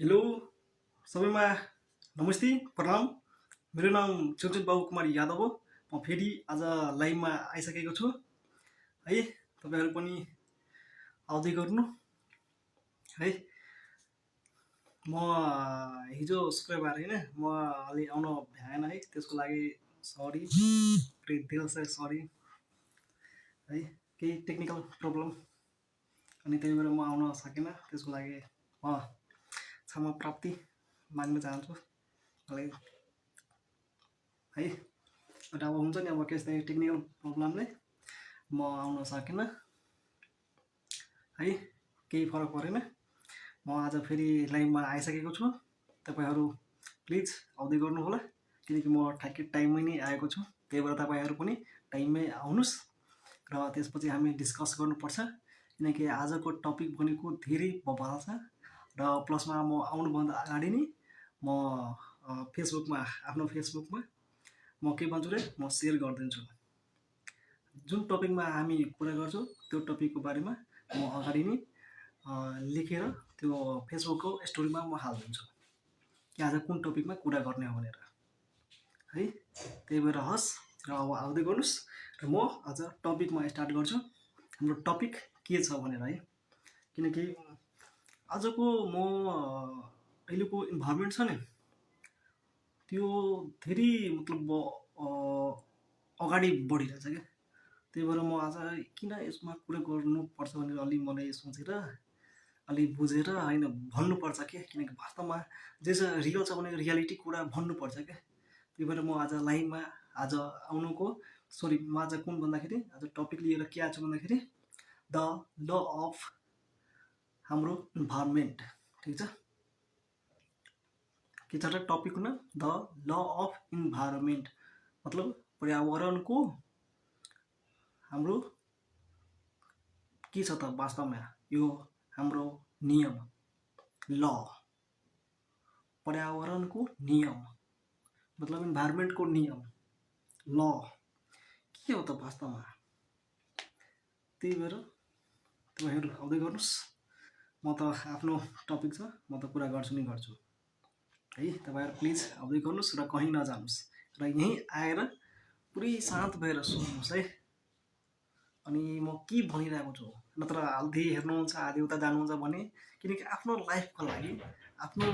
Hello सबैमा नमस्ते प्रणाम। मेरो नाम चुनचुन बाबु कुमार यादव हो। म फेरि आज लाइभमा आइसकेको छु है। तपाईँहरू पनि आउँदै गर्नु है। म हिजो शुक्रबार होइन, म अलि आउन भ्याएन है, त्यसको लागि सरी, दिल से सरी है। केही टेक्निकल प्रब्लम, अनि त्यही भएर म आउन सकिनँ। त्यसको लागि म क्षमा प्राप्ति माग्न चाहन्छु मलाई है। एउटा अब हुन्छ नि, अब त्यस्तै टेक्निकल प्रब्लमले म आउन सकिनँ है। केही फरक परेन। म आज फेरि लाइभमा आइसकेको छु। तपाईँहरू प्लिज आउँदै गर्नु होला, किनकि म ठ्याक्कै टाइममै नै आएको छु। त्यही भएर तपाईँहरू पनि टाइममै आउनुहोस् र त्यसपछि हामी डिस्कस गर्नुपर्छ, किनकि आजको टपिक भनेको धेरै बवाल छ। र प्लसमा म आउनुभन्दा अगाडि नै म फेसबुकमा, आफ्नो फेसबुकमा म के भन्छु रे, म सेयर गरिदिन्छु। जुन टपिकमा हामी कुरा गर्छौँ त्यो टपिकको बारेमा म अगाडि नै लेखेर त्यो फेसबुकको स्टोरीमा म हालिदिन्छु कि आज कुन टपिकमा कुरा गर्ने हो भनेर है। त्यही भएर हस् र अब आउँदै गर्नुहोस् र म आज टपिकमा स्टार्ट गर्छु। हाम्रो टपिक के छ भनेर है, किनकि आजको म अहिलेको इन्भाइरोमेन्ट छ नि, त्यो धेरै मतलब अगाडि बढिरहेछ क्या। त्यही भएर म आज किन यसमा कुरा गर्नुपर्छ भनेर अलि मलाई सोचेर, अलि बुझेर होइन भन्नुपर्छ क्या। किनकि वास्तवमा जे छ रियल छ भने रियालिटी कुरा भन्नुपर्छ क्या। त्यही भएर म आज लाइभमा आज आउनुको सरी, म आज कुन भन्दाखेरि आज टपिक लिएर के आएको छु भन्दाखेरि द ल अफ हाम्रो इन्भाइरोमेन्ट। ठिक छ, के छ र टपिक हुन द ल अफ इन्भाइरोमेन्ट, मतलब पर्यावरणको हाम्रो के छ त वास्तवमा यो हाम्रो नियम, ल, पर्यावरणको नियम मतलब इन्भाइरोमेन्टको नियम, ल के हो त वास्तवमा। त्यही भएर तपाईँहरू आउँदै गर्नुहोस्। म त आफ्नो टपिक छ, म त कुरा गर्छु नै गर्छु है। तपाईँहरू प्लिज आउँदै गर्नुहोस् र कहीँ नजानुहोस् र यहीँ आएर पुरै शान्त भएर सुन्नुहोस् है। अनि म के भनिरहेको छु, नत्र आधी हेर्नुहुन्छ आधी उता जानुहुन्छ भने, किनकि आफ्नो लाइफको लागि आफ्नो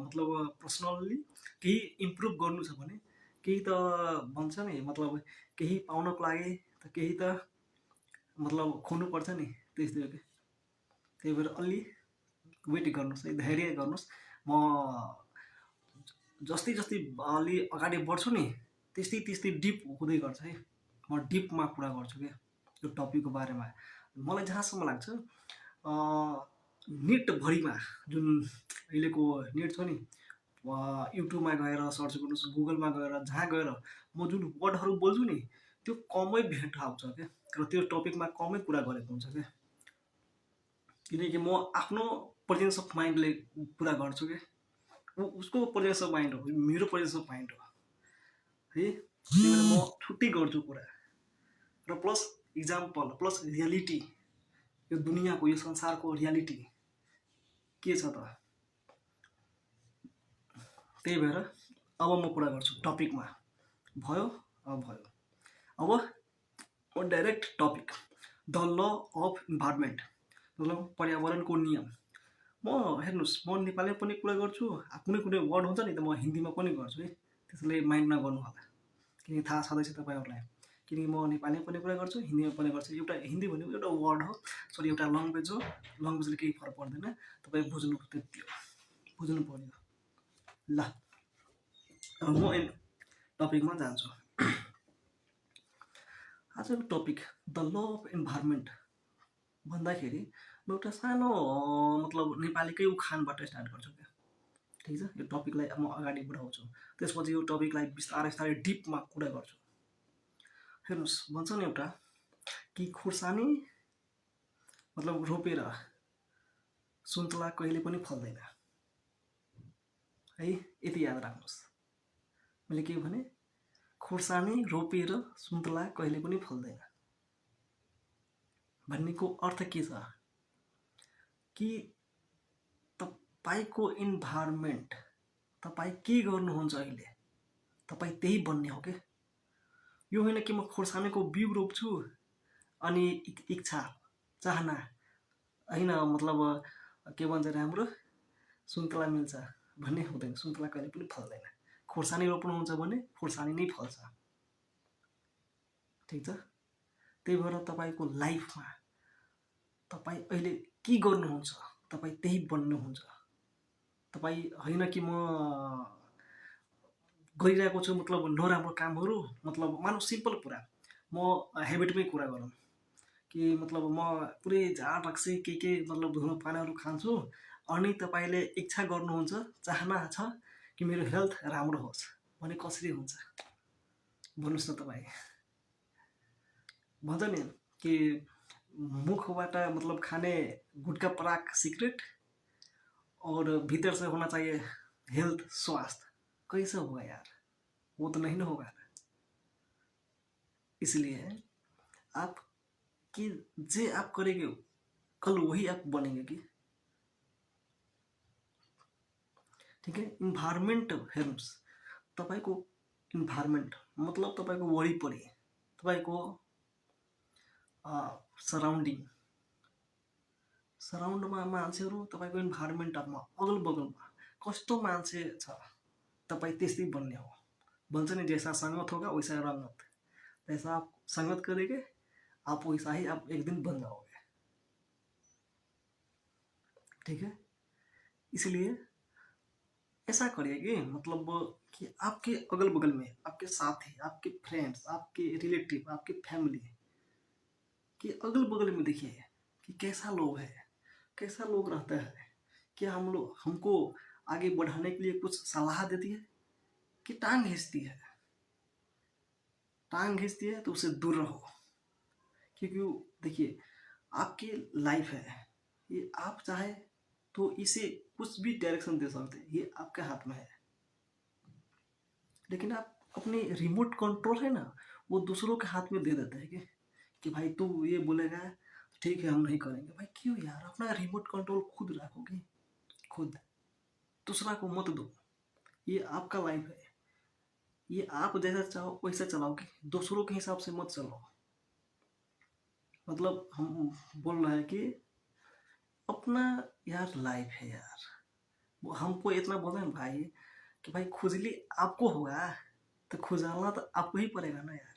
मतलब पर्सनल्ली केही इम्प्रुभ गर्नु छ भने, केही त भन्छ नि मतलब केही पाउनको लागि त केही त मतलब खोज्नुपर्छ नि, त्यस्तै हो कि। त्यही भएर अलि वेट गर्नुहोस् है, धैर्य गर्नुहोस्। म जस्तै जस्तै अलि अगाडि बढ्छु नि, त्यस्तै त्यस्तै डिप हुँदै गर्छ है। म डिपमा कुरा गर्छु क्या यो टपिकको बारेमा। मलाई जहाँसम्म लाग्छ नेटभरिमा जुन अहिलेको नेट छ नि, युट्युबमा गएर सर्च गर्नुहोस्, गुगलमा गएर जहाँ गएर म जुन वर्डहरू बोल्छु नि त्यो कमै भेट आउँछ क्या, र त्यो टपिकमा कमै कुरा गरेको हुन्छ क्या। किनकि म आफ्नो प्रेजेन्स अफ माइन्डले कुरा गर्छु क्या, उसको प्रेजेन्स अफ माइन्ड हो, मेरो प्रेजेन्स अफ माइन्ड हो है। त्यही भएर म छुट्टै गर्छु कुरा, र प्लस इक्जाम्पल प्लस रियालिटी, यो दुनियाँको यो संसारको रियालिटी के छ त। त्यही भएर अब म कुरा गर्छु टपिकमा। भयो अब भयो, अब म direct topic the law of environment मतलब पर्यावरणको नियम। म हेर्नुहोस्, म नेपालीमा पनि कुरा गर्छु, कुनै कुनै वर्ड हुन्छ नि त म हिन्दीमा पनि गर्छु है, त्यसले माइन्ड नगर्नु होला, किनकि थाहा छँदैछ तपाईँहरूलाई। किनकि म नेपालीमा पनि कुरा गर्छु, हिन्दीमा पनि गर्छु। एउटा हिन्दी भनेको एउटा वर्ड हो, सरी एउटा लङ्ग्वेज हो, लङ्ग्वेजले केही फरक पर्दैन, तपाईँ बुझ्नु त्यति हो, बुझ्नु पर्यो ल। अब म टपिकमा जान्छु। आजको topic the law of environment भन्दाखेरि म एउटा सानो मतलब नेपालीकै उखानबाट स्टार्ट गर्छु क्या। ठिक छ, यो टपिकलाई म अगाडि बढाउँछु, त्यसपछि यो टपिकलाई बिस्तारै बिस्तारै डिपमा कुरा गर्छु। हेर्नुहोस्, भन्छ नि एउटा कि खुर्सानी मतलब रोपेर सुन्तला कहिले पनि फल्दैन है, यति याद राख्नुहोस्। मैले के भने, खुर्सानी रोपेर सुन्तला कहिले पनि फल्दैन भन्नेको अर्थ के छ कि तपाईँको इन्भाइरोमेन्ट, तपाईँ के गर्नुहुन्छ अहिले, तपाईँ त्यही बन्ने हो कि। यो होइन कि म खोर्सानीको बिउ रोप्छु अनि इच्छा चाहना होइन, मतलब के भन्छ अरे हाम्रो सुन्तला मिल्छ भन्ने हुँदैन। सुन्तला कहिले पनि फल्दैन। खोर्सानी रोप्नुहुन्छ भने खोर्सानी नै फल्छ, ठिक छ। त्यही भएर तपाईँको लाइफमा तपाईँ अहिले के गर्नुहुन्छ, तपाईँ त्यही बन्नुहुन्छ। तपाईँ होइन कि म गरिरहेको छु मतलब नराम्रो कामहरू, मतलब मानव सिम्पल कुरा, म हेबिटमै कुरा गरौँ कि मतलब म पुरै झाड रक्सी के मतलब धुम्रपानहरू खान्छु अनि तपाईँले इच्छा गर्नुहुन्छ, चाहना छ कि मेरो हेल्थ राम्रो होस् भने कसरी हुन्छ भन्नुहोस् न। तपाईँ भन्छ नि कि मुखबाट मतलब खाने गुटका पराग सिगरेट और भीतर से होना चाहिए हेल्थ स्वास्थ्य, कैसे होगा यार, वो तो नहीं ना होगा ना। इसलिए आप कि जे आप करेंगे कल वही आप बनेंगे कि, ठीक है। इन्भाइरोमेन्ट हेर्नुहोस्, तपाईँको इन्भाइरोमेन्ट मतलब तपाईँको वरिपरि, तपाईँको सराउन्डमा मान्छेहरू, तपाईँको इन्भाइरोमेन्टमा अगल बगलमा कस्तो मान्छे छ तपाईँ त्यस्तै बन्ने हो। भन्छ नि जैसा संगत होगा वैसा रंगत, जैसा आप संगत करेंगे आप वैसा ही आप एक दिन बन जाओगे, ठीक है। इसलिए ऐसा करिए कि मतलब कि आपके अगल बगल में आपके साथी, आपके फ्रेंड्स, आपके रिलेटिव, आपके फैमिली के अगल बगल में देखिए कि कैसा लोग है, कैसा लोग रहता है, क्या हमको आगे बढ़ाने के लिए कुछ सलाह देती है कि टांग खींचती है। टांग खींचती है तो उससे दूर रहो, क्योंकि देखिए आपकी लाइफ है, ये आप चाहे तो इसे कुछ भी डायरेक्शन दे सकते हैं, ये आपके हाथ में है। लेकिन आप अपने रिमोट कंट्रोल है ना, वो दूसरों के हाथ में दे देते हैं कि भाई तू ये बोलेगा ठीक है हम नहीं करेंगे। भाई क्यों यार, अपना रिमोट कंट्रोल खुद रखोगे, खुद, दूसरा को मत दो। ये आपका लाइफ है, ये आप जैसा चाहो वैसा चलाओगे, दूसरों के हिसाब से मत चलो। मतलब हम बोल रहे हैं कि अपना यार लाइफ है यार, वो हमको इतना बोल रहे हैं भाई कि भाई खुजली आपको होगा तो खुजालना तो आपको ही पड़ेगा ना यार,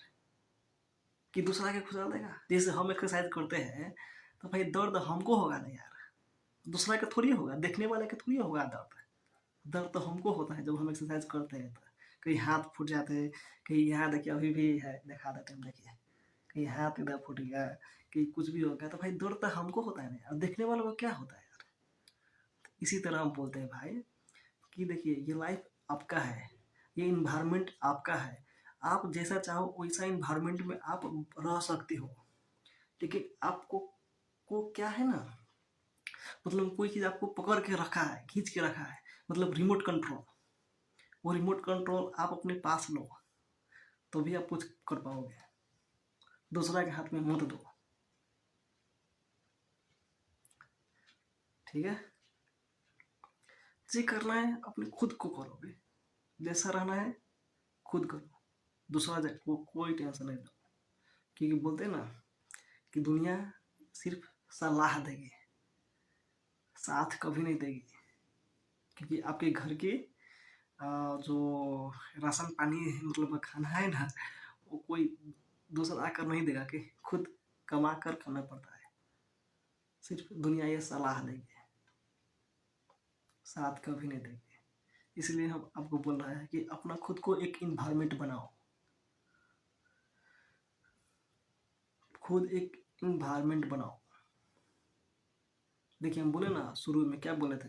कि दूसरा के खुजाल देगा। जैसे हम एक्सरसाइज करते हैं तो भाई दर्द हमको होगा ना यार, दूसरा का थोड़ी होगा, देखने वाले का थोड़ी होगा दर्द। दर्द तो हमको होता है जब हम एक्सरसाइज करते हैं। तो कहीं हाथ फूट जाते हैं, कहीं यहाँ देखिए अभी भी है, दिखा देते हैं देखिए, कहीं हाथ इधर फूट गया, कहीं कुछ भी हो गया, तो भाई दर्द तो हमको होता है ना यार, देखने वालों को क्या होता है यार। इसी तरह हम बोलते हैं भाई कि देखिए ये लाइफ आपका है, ये इन्वायरमेंट आपका है, आप जैसा चाहो वैसा इन्वायरमेंट में आप रह सकते हो। लेकिन आपको क्या है ना, मतलब कोई चीज़ आपको पकड़ के रखा है, खींच के रखा है, मतलब रिमोट कंट्रोल। वो रिमोट कंट्रोल आप अपने पास लो तो भी आप कुछ कर पाओगे, दूसरा के हाथ में मत दो, ठीक है। जो करना है अपने खुद को करोगे, जैसा रहना है खुद करो, दूसरा कोई टेंशन नहीं लो। क्योंकि बोलते हैं ना कि दुनिया सिर्फ सलाह देगी, साथ कभी नहीं देगी। क्योंकि आपके घर के जो राशन पानी मतलब खाना है ना, वो कोई दूसरा आकर नहीं देगा, कि खुद कमा कर खाना पड़ता है। सिर्फ दुनिया ये सलाह देगी, साथ कभी नहीं देगी। इसलिए हम आपको बोल रहे हैं कि अपना खुद को एक इन्वायरमेंट बनाओ, खुद एक इन्वायरमेंट बनाओ। देखिए हम बोले ना शुरू में क्या बोले थे,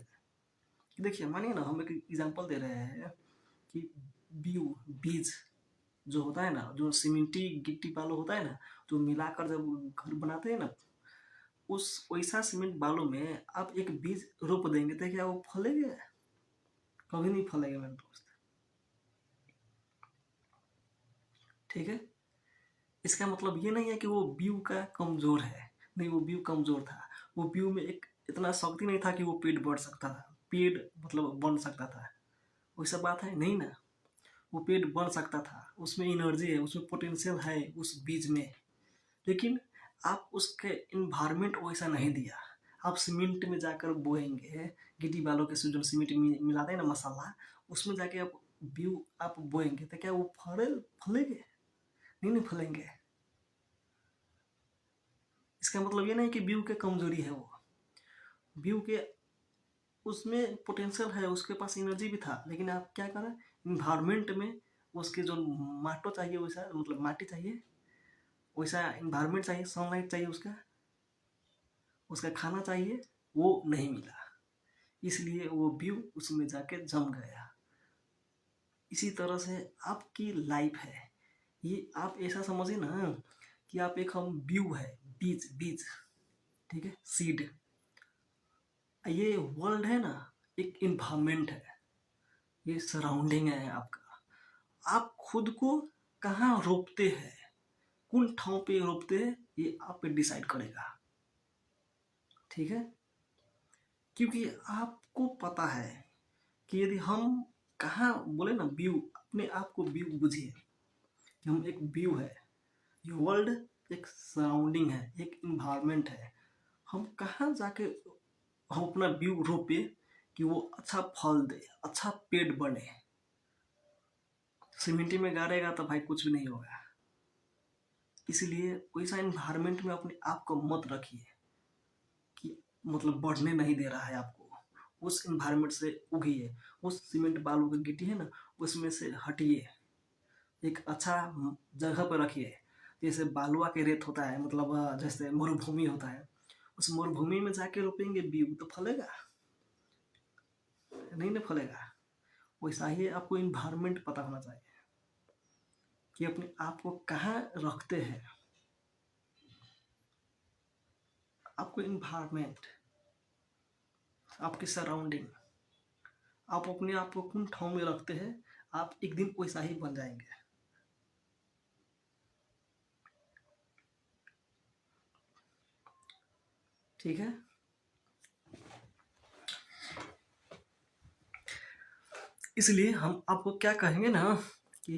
देखिए मानिए ना हम एक एग्जांपल दे रहे हैं कि बीज जो होता है ना, जो सीमेंटी गिट्टी बालू होता है ना, जो मिलाकर जब घर बनाते हैं ना, उस वैसा सीमेंट बालू में आप एक बीज रोप देंगे तो क्या वो फलेगा? कभी नहीं फलेगा मेरे दोस्त, ठीक है। इसका मतलब ये नहीं है कि वो बीज का कमजोर है, नहीं, वो बीज कमजोर था, वो बीज में एक इतना शक्ति नहीं था कि वो पेड़ बढ़ सकता था, पेड़ मतलब बन सकता था, वैसा बात है नहीं ना। वो पेड़ बन सकता था, उसमें एनर्जी है, उसमें पोटेंशियल है उस बीज में, लेकिन आप उसके इन्वायरमेंट वैसा नहीं दिया। आप सीमेंट में जाकर बोएंगे, गिट्टी बालों के जो सीमेंट मिलाते हैं ना मसाला, उसमें जाके आप बीउ आप बोएंगे तो क्या वो फलेंगे? नहीं फलेंगे। इसका मतलब ये नहीं कि बीउ के कमजोरी है, वो बीउ के उसमें पोटेंशियल है, उसके पास एनर्जी भी था, लेकिन आप क्या करें, इन्वायरमेंट में उसके जो माटो चाहिए वैसा, मतलब माटी चाहिए वैसा, इन्वायरमेंट चाहिए, सनलाइट चाहिए, उसका खाना चाहिए, वो नहीं मिला, इसलिए वो व्यू उसमें जाके जम गया। इसी तरह से आपकी लाइफ है, ये आप ऐसा समझिए ना कि आप एक हम व्यू है, बीज बीज, ठीक है, सीड। ये वर्ल्ड है ना, एक इन्वायरमेंट है, ये सराउंडिंग है आपका। आप खुद को कहाँ रोपते हैं, कौन ठाव पे रोपते हैं, ये आप पे डिसाइड करेगा, ठीक है। क्योंकि आपको पता है कि यदि हम कहाँ बोले ना व्यू, अपने आप को व्यू बुझिए कि हम एक व्यू है, ये वर्ल्ड एक सराउंडिंग है, एक इन्वायरमेंट है। हम कहाँ जाके हम अपना व्यू रोपे कि वो अच्छा फल दे, अच्छा पेड़ बने। सीमेंटी में गाड़ेगा तो भाई कुछ भी नहीं होगा। इसलिए वैसा इन्वायरमेंट में अपने आप को मत रखिए कि मतलब बढ़ने नहीं दे रहा है आपको। उस इन्वायरमेंट से उगिए, उस सीमेंट बालू की गिट्टी है ना, उसमें से हटिए, एक अच्छा जगह पर रखिए। जैसे बालुआ के रेत होता है, मतलब जैसे मरुभूमि होता है, उस मरुभूमि में जाके रोपेंगे बीज तो फलेगा? नहीं ना फलेगा। वैसा ही आपको इन्वायरमेंट पता होना चाहिए कि अपने आप को कहाँ रखते हैं। आपको इन्वायरमेंट, आपकी सराउंडिंग, आप अपने आप को कौन ठाव में रखते हैं, आप एक दिन वैसा ही बन जाएंगे। ठीक है। इसलिए हम आपको क्या कहेंगे ना कि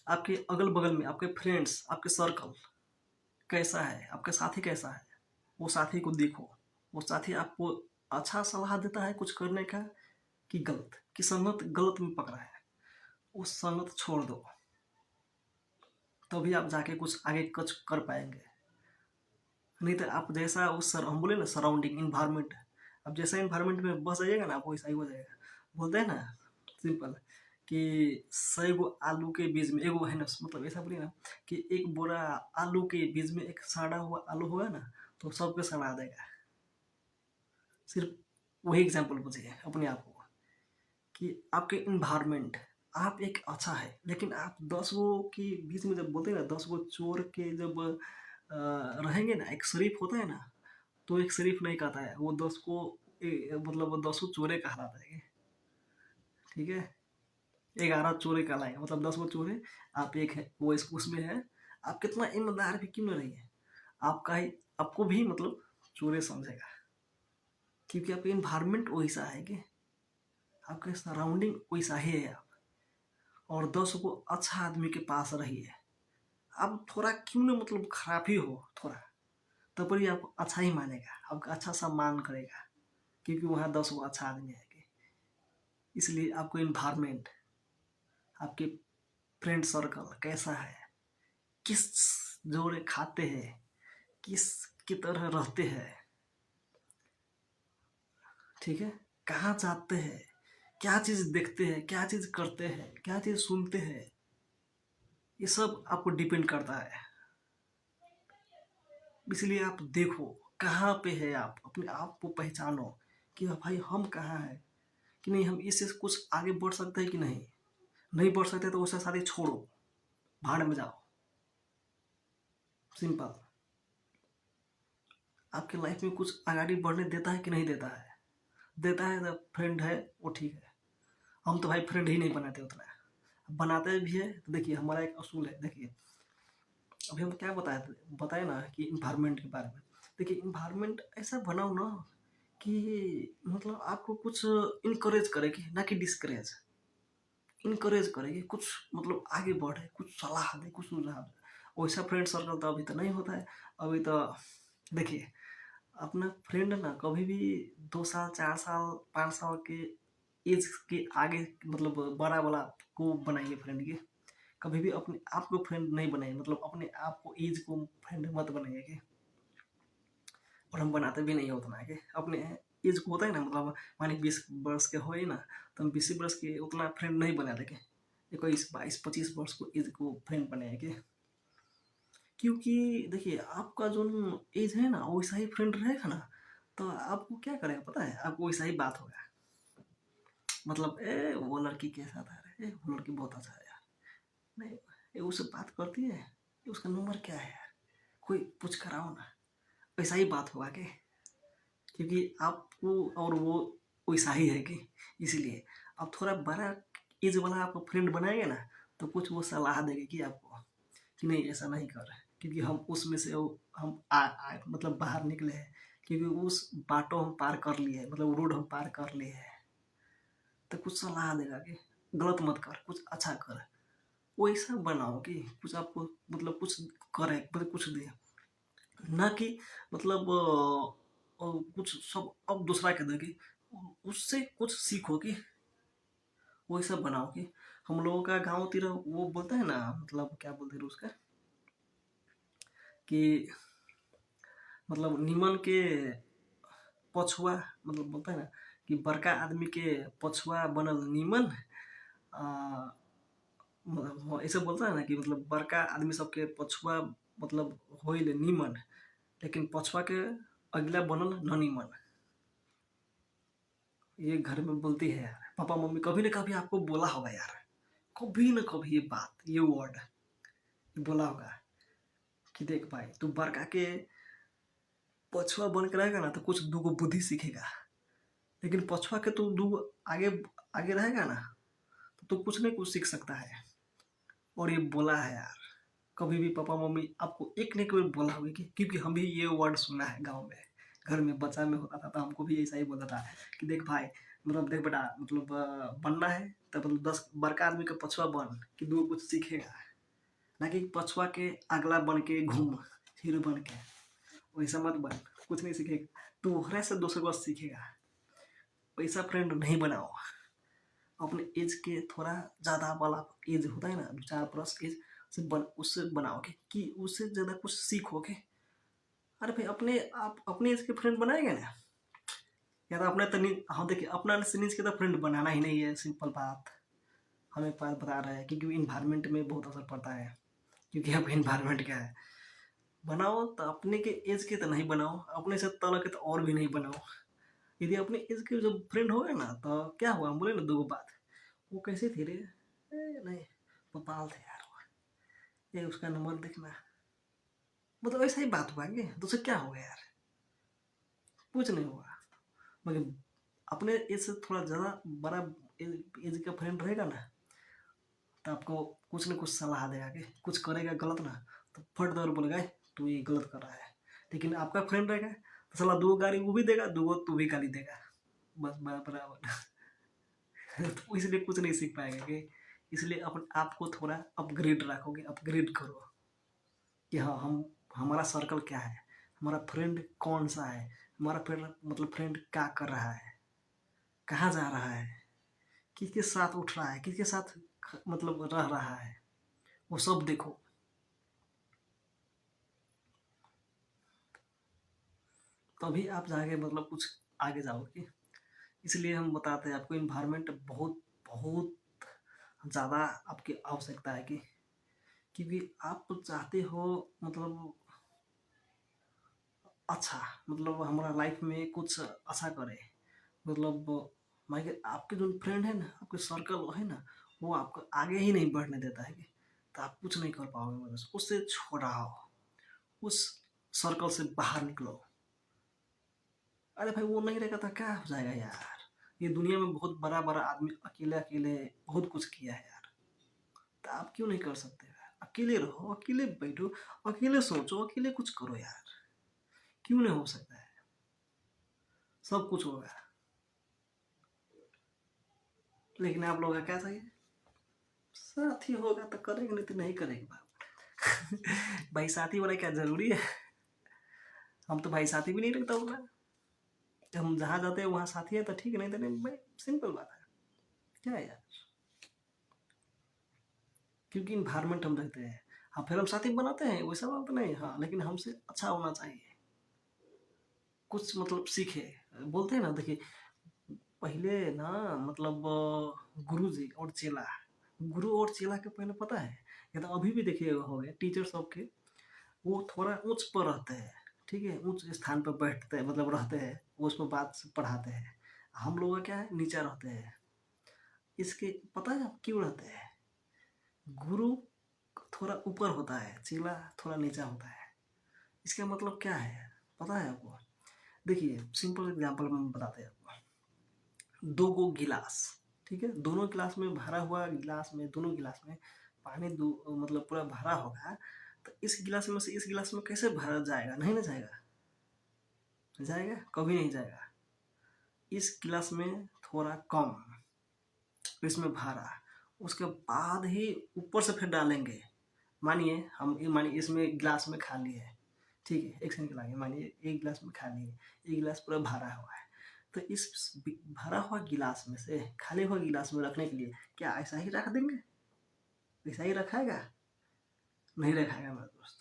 आपके अगल बगल में आपके फ्रेंड्स, आपके सर्कल कैसा है, आपका साथी कैसा है, वो साथी को देखो। वो साथी आपको अच्छा सलाह देता है कुछ करने का कि गलत, कि संगत गलत में पकड़ा है, उस संगत छोड़ दो, तभी आप जाके कुछ आगे कुछ कर पाएंगे। नहीं तो आप जैसा उस सर हम बोले ना सराउंडिंग इन्वायरमेंट, अब जैसा इन्वायरमेंट में बस जाइएगा ना, आप वैसा ही हो जाएगा। बोलते हैं ना सिंपल कि 100 आलू के बीज में एगो है ना, मतलब ऐसा बोलिए ना कि एक बोरा आलू के बीज में एक सड़ा हुआ आलू होगा ना, तो सबके सड़ा देगा। सिर्फ वही एग्जाम्पल बुझिए अपने आप को कि आपके इन्वायरमेंट, आप एक अच्छा है, लेकिन आप 10 गो के बीच में जब बोलते हैं ना, 10 गो चोर के जब रहेंगे ना, एक शरीफ होता है ना, तो एक शरीफ नहीं कहता है, वो 10 को मतलब वो 10 चोरे कहलाता है, ठीक है। 11 चोरे कहलाएंगे, मतलब 10 गो चोरे, आप एक है वो उसमें है। आप कितना ईमानदार भी क्यों न रहिए, आपका ही आपको भी मतलब चोरे समझेगा, क्योंकि आपका इन्वायरमेंट वैसा है कि आपके सराउंडिंग वैसा ही है। आप और 10 को अच्छा आदमी के पास रहिए। आप थोड़ा क्यों न मतलब खराब ही हो थोड़ा, तब पर ही आपको अच्छा ही मानेगा, आपका अच्छा सम्मान करेगा, क्योंकि वहाँ 10 वो अच्छा आदमी है। इसलिए आपको इन्वायरमेंट, आपके फ्रेंड सर्कल कैसा है, किस जोड़े खाते हैं, किस की तरह रहते हैं, ठीक है, कहाँ जाते हैं, क्या चीज़ देखते हैं, क्या चीज़ करते हैं, क्या चीज़ सुनते हैं, ये सब आपको डिपेंड करता है। इसलिए आप देखो कहाँ पे है, आप अपने आप को पहचानो कि भाई हम कहाँ हैं, कि नहीं हम इससे कुछ आगे बढ़ सकते हैं कि नहीं। नहीं बढ़ सकते तो उसे सारी छोड़ो, भाड़ में जाओ, सिंपल। आपके लाइफ में कुछ आगे बढ़ने देता है कि नहीं देता है? देता है तो फ्रेंड है वो ठीक है। हम तो भाई फ्रेंड ही नहीं बनाते उतना, बनाते भी है तो देखिए हमारा एक असूल है। देखिए अभी हम क्या बताए ना कि इन्वायरमेंट के बारे में। देखिए इन्वायरमेंट ऐसा बनाओ ना कि मतलब आपको कुछ इनकरेज करे कि ना कि डिस्करेज, इनकरेज करे कि कुछ मतलब आगे बढ़े, कुछ सलाह दे, कुछ सुझाव दे। वैसा फ्रेंड सर्कल तो अभी तो नहीं होता है। अभी तो देखिए, अपना फ्रेंड ना कभी भी 2 साल 4 साल 5 साल के एज के आगे मतलब बड़ा वाला को बनाइए फ्रेंड के। कभी भी अपने आप को फ्रेंड नहीं बनाइए, मतलब अपने आप को एज को फ्रेंड मत बनाइए कि। और हम बनाते भी नहीं है उतना है कि अपने एज को होता है ना, मतलब माने 20 वर्ष के हो ही ना, तो हम 20 वर्ष के उतना फ्रेंड नहीं बना देंगे। 21 22 25 वर्ष को एज को फ्रेंड बनाए कि। क्योंकि देखिए, आपका जो एज है ना वैसा ही फ्रेंड रहेगा ना, तो आपको क्या करेगा पता है, आपको वैसा ही बात होगा। मतलब ए वो लड़की के साथ आ रहा है, वो लड़की बहुत अच्छा है यार, नहीं ये उससे बात करती है, ये उसका नंबर क्या है यार, कोई पूछ कर आओ ना। वैसा ही बात होगा कि, क्योंकि आपको और वो वैसा ही है कि, इसलिए आप थोड़ा बड़ा एज वाला आपको फ्रेंड बनाएंगे ना, तो कुछ वो सलाह देंगे कि आपको कि नहीं ऐसा नहीं कर रहे, क्योंकि हम उसमें से हम मतलब बाहर निकले हैं, क्योंकि उस बाटो हम पार कर लिए हैं, मतलब रोड हम पार कर लिए हैं। तो कुछ सलाह देगा कि गलत मत कर, कुछ अच्छा कर। वैसा बनाओ कि कुछ आपको मतलब कुछ करे, मतलब कुछ दे, ना कि मतलब कुछ सब अब दूसरा के दे कि उससे कुछ सीखो कि। वैसा बनाओ कि हम लोगों का गाँव तीर वो बोलता है ना, मतलब क्या बोलते हैं उसका कि मतलब निमन के पछुआ, मतलब बोलता है ना कि बड़का आदमी के पछुआ बनल निमन, ऐसे बोलता है ना कि मतलब बड़का आदमी सबके पछुआ मतलब होइल निमन, लेकिन पछुआ के अगला बनल न निमन। ये घर में बोलती है यार, पापा मम्मी कभी ना कभी आपको बोला होगा यार, कभी ना कभी ये बात, ये वर्ड बोला होगा कि देख भाई तू बड़का के पछुआ बन के रहेगा ना तो कुछ दूगो बुद्धि सीखेगा, लेकिन पछुआ के तू दूगो आगे आगे रहेगा ना तो तू कुछ नहीं कुछ सीख सकता है। और ये बोला है यार, कभी भी पापा मम्मी आपको एक नहीं कोई बोला होगी कि, क्योंकि हम भी ये वर्ड सुना है गाँव में, घर में बच्चा में होता था तो हमको भी ऐसा ही बोला था कि देख भाई, मतलब देख बेटा, मतलब बनना है तो मतलब 10 बड़का आदमी का पछुआ बन कि दो कुछ सीखेगा, ना कि पछुआ के अगला बन के घूम हीरो बन के। वैसा मत बन, कुछ नहीं सीखेगा, तू ओहरे से दूसरे को सीखेगा। वैसा फ्रेंड नहीं बनाओ। अपने एज के थोड़ा ज़्यादा वाला एज होता है ना, 4 प्लस एज से उससे बनाओगे कि उससे ज़्यादा कुछ सीखोगे। अरे भाई अपने आप अपने एज के फ्रेंड बनाएंगे ना, या तो अपने तनी, हाँ देखिए अपना से नीच के तो फ्रेंड बनाना ही नहीं है, सिंपल बात। हम एक बात बता रहे हैं क्योंकि इन्वायरमेंट में बहुत असर पड़ता है, क्योंकि अब इन्वायरमेंट क्या है। बनाओ तो अपने के एज के तो नहीं बनाओ, अपने से तल के तो और भी नहीं बनाओ। यदि अपने एज के जब फ्रेंड हो गए ना तो क्या हुआ, हम बोले ना दो बात। वो कैसे थे रे, नहीं भोपाल थे यार वो, ये उसका नंबर देखना, मतलब ऐसा ही बात हुआ कि दूसरे क्या हो गया यार, कुछ नहीं हुआ। मगर अपने एज से थोड़ा ज़्यादा बड़ा एज का फ्रेंड रहेगा ना, तो आपको कुछ न कुछ सलाह देगा कि कुछ करेगा गलत ना, तो फट दौड़ बोलेगा तू ये गलत कर रहा है। लेकिन आपका फ्रेंड रहेगा तो सलाह दो गाली वो भी देगा, दो तू भी गाली देगा, बस बराबर। तो इसलिए कुछ नहीं सीख पाएगा कि, इसलिए अपन आपको थोड़ा अपग्रेड रखोगे, अपग्रेड करो कि हाँ हम, हमारा सर्कल क्या है, हमारा फ्रेंड कौन सा है, हमारा फ्रेंड मतलब फ्रेंड क्या कर रहा है, कहाँ जा रहा है, किसके साथ उठ रहा है, किसके साथ मतलब रह रहा है, वो सब देखो। तभी आप जाके मतलब कुछ आगे जाओगे। इसलिए हम बताते हैं आपको, इन्वायरमेंट बहुत बहुत ज़्यादा आपकी आवश्यकता है कि, क्योंकि आप चाहते हो मतलब अच्छा, मतलब हमारा लाइफ में कुछ अच्छा करे, मतलब माइके आपके जो फ्रेंड है ना, आपके सर्कल है ना, वो आपको आगे ही नहीं बढ़ने देता है कि, तो आप कुछ नहीं कर पाओगे, मतलब उससे छोड़ाओ, उस सर्कल से बाहर निकलो। अरे भाई वो नहीं रहेगा तो क्या हो जाएगा यार, ये दुनिया में बहुत बड़ा बड़ा आदमी अकेले अकेले बहुत कुछ किया है यार, तो आप क्यों नहीं कर सकते यार, अकेले रहो, अकेले बैठो, अकेले सोचो, अकेले कुछ करो यार, क्यों नहीं हो सकता है। सब कुछ होगा, लेकिन आप लोग का क्या चाहिए? साथी होगा तो करेंगे, नहीं तो नहीं करेंगे बाप। भाई साथी वाला क्या जरूरी है? हम तो भाई साथी भी नहीं रखता बोला, हम जहाँ जाते हैं वहाँ साथी है तो ठीक है, नहीं तो नहीं भाई, सिंपल बात है। क्या है यार, क्योंकि इन्वायरमेंट हम रहते हैं। हाँ फिर हम साथी बनाते हैं, वैसा बात नहीं, हाँ लेकिन हमसे अच्छा होना चाहिए, कुछ मतलब सीखे। बोलते हैं ना, देखिए पहले ना मतलब गुरु जी और चेला, गुरु और चेला के पहले पता है, या तो अभी भी देखिए हो गए टीचर सबके, वो थोड़ा उच्च पर रहते हैं, ठीक है, उच्च स्थान पर बैठते हैं, मतलब रहते हैं, वो उसमें बात पढ़ाते हैं। हम लोग का क्या है, नीचा रहते हैं। इसके पता है आप क्यों रहते हैं? गुरु थोड़ा ऊपर होता है, चेला थोड़ा नीचा होता है। इसका मतलब क्या है पता है आपको? देखिए सिंपल एग्जांपल में बताते हैं आपको। दो गो गिलास, ठीक है, दोनों गिलास में भरा हुआ, गिलास में दोनों गिलास में पानी दो मतलब पूरा भरा होगा, तो इस गिलास में से इस गिलास में कैसे भरा जाएगा? नहीं ना जाएगा, जाएगा कभी नहीं जाएगा। इस गिलास में थोड़ा कम, इसमें भरा, उसके बाद ही ऊपर से फिर डालेंगे। मानिए हम मानिए इसमें गिलास में खाली है, ठीक है, एक सेकंड लाइए, मानिए एक गिलास में खाली है, एक गिलास पूरा भरा हुआ है, तो इस भरा हुआ गिलास में से खाली हुआ गिलास में रखने के लिए क्या ऐसा ही रख देंगे? ऐसा ही रखाएगा? नहीं रखाएगा मेरे दोस्त,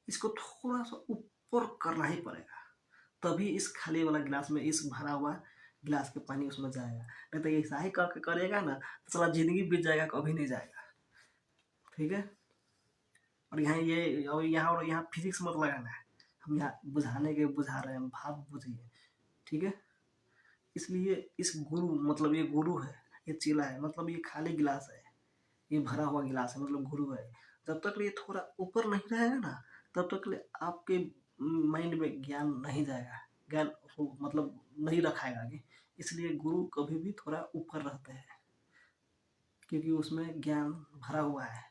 इसको थोड़ा सा ऊपर करना ही पड़ेगा, तभी इस खाली वाला गिलास में इस भरा हुआ गिलास के पानी उसमें जाएगा। नहीं तो ऐसा ही करके करेगा ना तो साला जिंदगी बीत जाएगा, कभी नहीं जाएगा, ठीक है। और यहाँ ये और यहाँ फिजिक्स मत लगाना है, हम यहाँ बुझाने के बुझा रहे हैं, भाव बुझिए, ठीक है। इसलिए इस गुरु मतलब ये गुरु है, ये चेला है, मतलब ये खाली गिलास है, ये भरा हुआ गिलास है, मतलब गुरु है। जब तक ये थोड़ा ऊपर नहीं रहेगा ना, तब तक ले आपके माइंड में ज्ञान नहीं जाएगा, ज्ञान मतलब नहीं रखाएगा आगे। इसलिए गुरु कभी भी थोड़ा ऊपर रहते हैं, क्योंकि उसमें ज्ञान भरा हुआ है,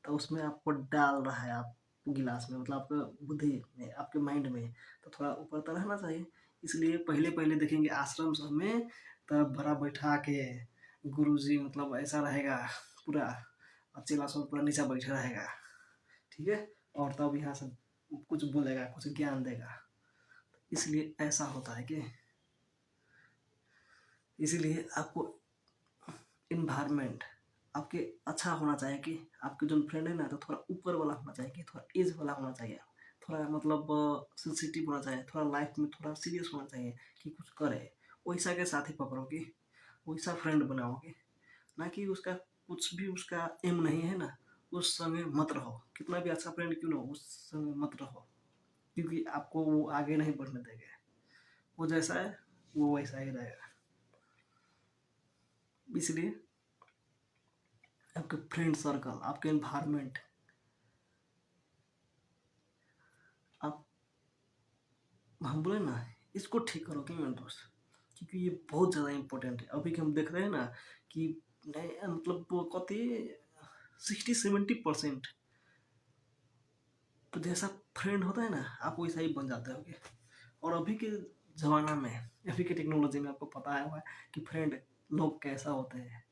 तो उसमें आपको डाल रहा है, आप गिलास में मतलब आपका बुद्धि में, आपके माइंड में, तो थोड़ा ऊपर तो रहना चाहिए। इसलिए पहले पहले देखेंगे आश्रम सब में, तब बड़ा बैठा के गुरुजी मतलब ऐसा रहेगा पूरा, और चेला सब पूरा नीचा बैठा रहेगा, ठीक है, और तब यहाँ से कुछ बोलेगा, कुछ ज्ञान देगा। इसलिए ऐसा होता है कि इसीलिए आपको इन्वायरमेंट आपके अच्छा होना चाहिए, कि आपके जो फ्रेंड है ना तो थोड़ा ऊपर वाला होना चाहिए, कि थोड़ा एज वाला होना चाहिए, थोड़ा मतलब सेंसिटिव होना चाहिए, थोड़ा लाइफ में थोड़ा सीरियस होना चाहिए कि कुछ करे, वैसा के साथ ही पकड़ोगे, वैसा फ्रेंड बनाओगे, ना कि उसका कुछ भी उसका एम नहीं है ना, उस समय मत रहो, कितना भी अच्छा फ्रेंड क्यों ना हो, उस समय मत रहो, क्योंकि आपको वो आगे नहीं बढ़ने देगा, वो जैसा है वो वैसा ही रहेगा। इसलिए आपके फ्रेंड सर्कल, आपके इन्वायरमेंट, आप हम बोले ना इसको ठीक करो कि मेरे दोस्त, क्योंकि ये बहुत ज़्यादा इम्पोर्टेंट है। अभी के हम देख रहे हैं ना कि नए मतलब वो कति 60-70% तो जैसा फ्रेंड होता है ना आप वैसा ही बन जाते होगे। और अभी के ज़माना में, अभी के टेक्नोलॉजी में आपको पता है हुआ कि फ्रेंड लोग कैसा होते हैं,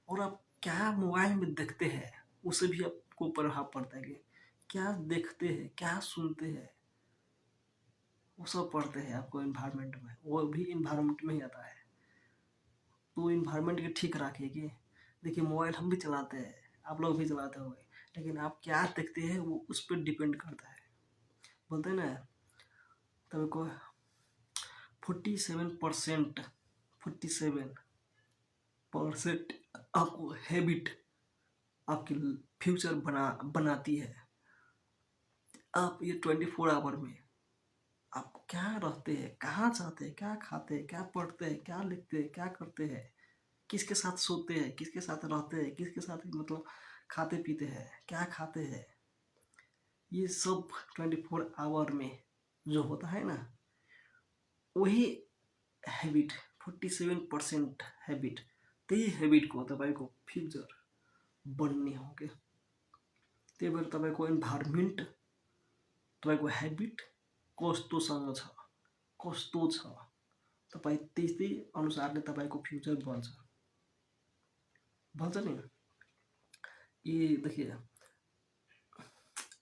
और आप क्या मोबाइल में देखते हैं उससे भी आपको प्रभाव पड़ता है, कि क्या देखते हैं, क्या सुनते हैं, वो सब पढ़ते हैं आपको इन्वायरमेंट में, वो भी इन्वायरमेंट में ही आता है। तो इन्वायरमेंट के ठीक रखिए, कि देखिए मोबाइल हम भी चलाते हैं, आप लोग भी चलाते होंगे, लेकिन आप क्या देखते हैं वो उस पर डिपेंड करता है। बोलते हैं ना, तब को 47% 47% आपको हैबिट आपकी फ्यूचर बनाती है। आप ये 24 आवर में आप क्या रहते हैं, कहाँ जाते हैं, क्या खाते हैं, क्या पढ़ते हैं, क्या लिखते हैं, क्या करते हैं, किसके साथ सोते हैं, किसके साथ रहते हैं, किसके साथ मतलब खाते पीते हैं, क्या खाते हैं, ये सब 24 आवर में जो होता है ना, वही हैबिट 47% हैबिट, त्यही हैबिटको तपाईँको फ्युचर बन्ने हो क्या। त्यही भएर तपाईँको इन्भाइरोमेन्ट, तपाईँको ह्याबिट कस्तोसँग छ, कस्तो छ, तपाईँ त्यस्तै अनुसारले तपाईँको फ्यूचर बन्छ नि। ये देखिए,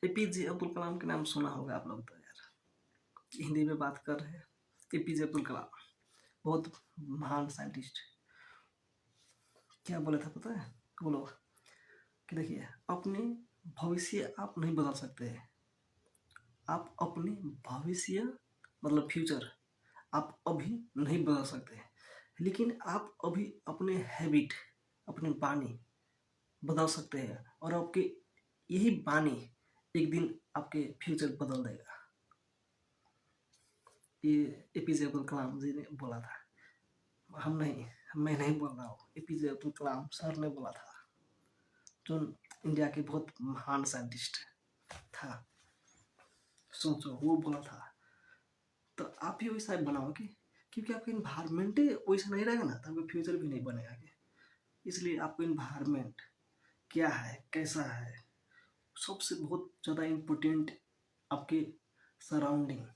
एपीजे अब्दुल कलाम के नाम सुना होगा आप लोग तो यार, हिंदी में बात कर रहे हैं। एपीजे अब्दुल कलाम बहुत महान साइंटिस्ट। क्या बोले था पता है वो लोग कि देखिए, अपने भविष्य आप नहीं बदल सकते। आप अपने भविष्य मतलब फ्यूचर आप अभी नहीं बदल सकते, लेकिन आप अभी अपने हैबिट, अपनी बानी बदल सकते हैं, और आपके यही बानी एक दिन आपके फ्यूचर बदल देगा। ये एपीजे अब्दुल कलाम जी ने बोला था, मैं नहीं बोल रहा हूँ, एपीजे अब्दुल कलाम सर ने बोला था, जो इंडिया के बहुत महान साइंटिस्ट था। सोचो, वो बोला था। तो आप ही वैसा बनाओगे, क्योंकि आपका इन्वायरमेंट वैसा नहीं रहेगा ना, तो आपका फ्यूचर भी नहीं बनेगा। इसलिए आपको इन्वायरमेंट क्या है, कैसा है, सबसे बहुत ज़्यादा इम्पोर्टेंट आपके सराउंडिंग,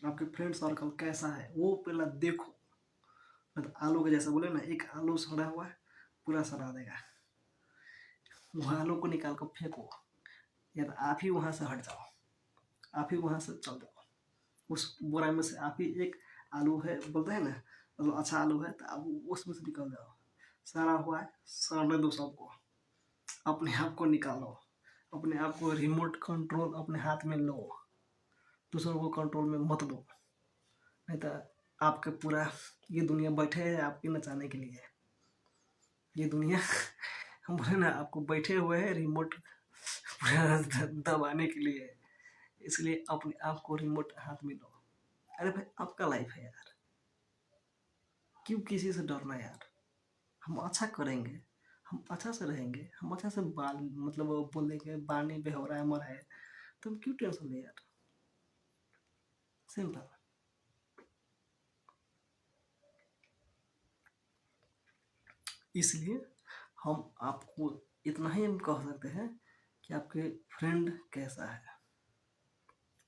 आपके फ्रेंड सर्कल कैसा है वो पहला देखो। मतलब आलू के जैसा बोले ना, एक आलू सड़ा हुआ है पूरा सड़ा देगा, वो आलू को निकाल कर फेंको, या तो आप ही वहाँ से हट जाओ, आप ही वहाँ से चल जाओ। उस बोरा में से आप ही एक आलू है बोलते हैं ना, मतलब अच्छा आलू है तो आप उसमें से निकल जाओ। सड़ा हुआ है सड़ने दो सबको, अपने आप को निकालो, अपने आप को रिमोट कंट्रोल अपने हाथ में लो, दूसरों को कंट्रोल में मत लो। नहीं तो आपके पूरा ये दुनिया बैठे है आपके नचाने के लिए। ये दुनिया हम बोले ना, आपको बैठे हुए हैं रिमोट दबाने के लिए। इसलिए अपने आप को रिमोट हाथ में लो। अरे भाई, आपका लाइफ है यार, क्यों किसी से डरना यार। हम अच्छा करेंगे, हम अच्छा से रहेंगे, हम अच्छा से बाल मतलब बोलेंगे, बानी बेहोरा है मर है, तो हम क्यों टेंशन ले यार। सिंपल। इसलिए हम आपको इतना ही हम कह सकते हैं कि आपके फ्रेंड कैसा है।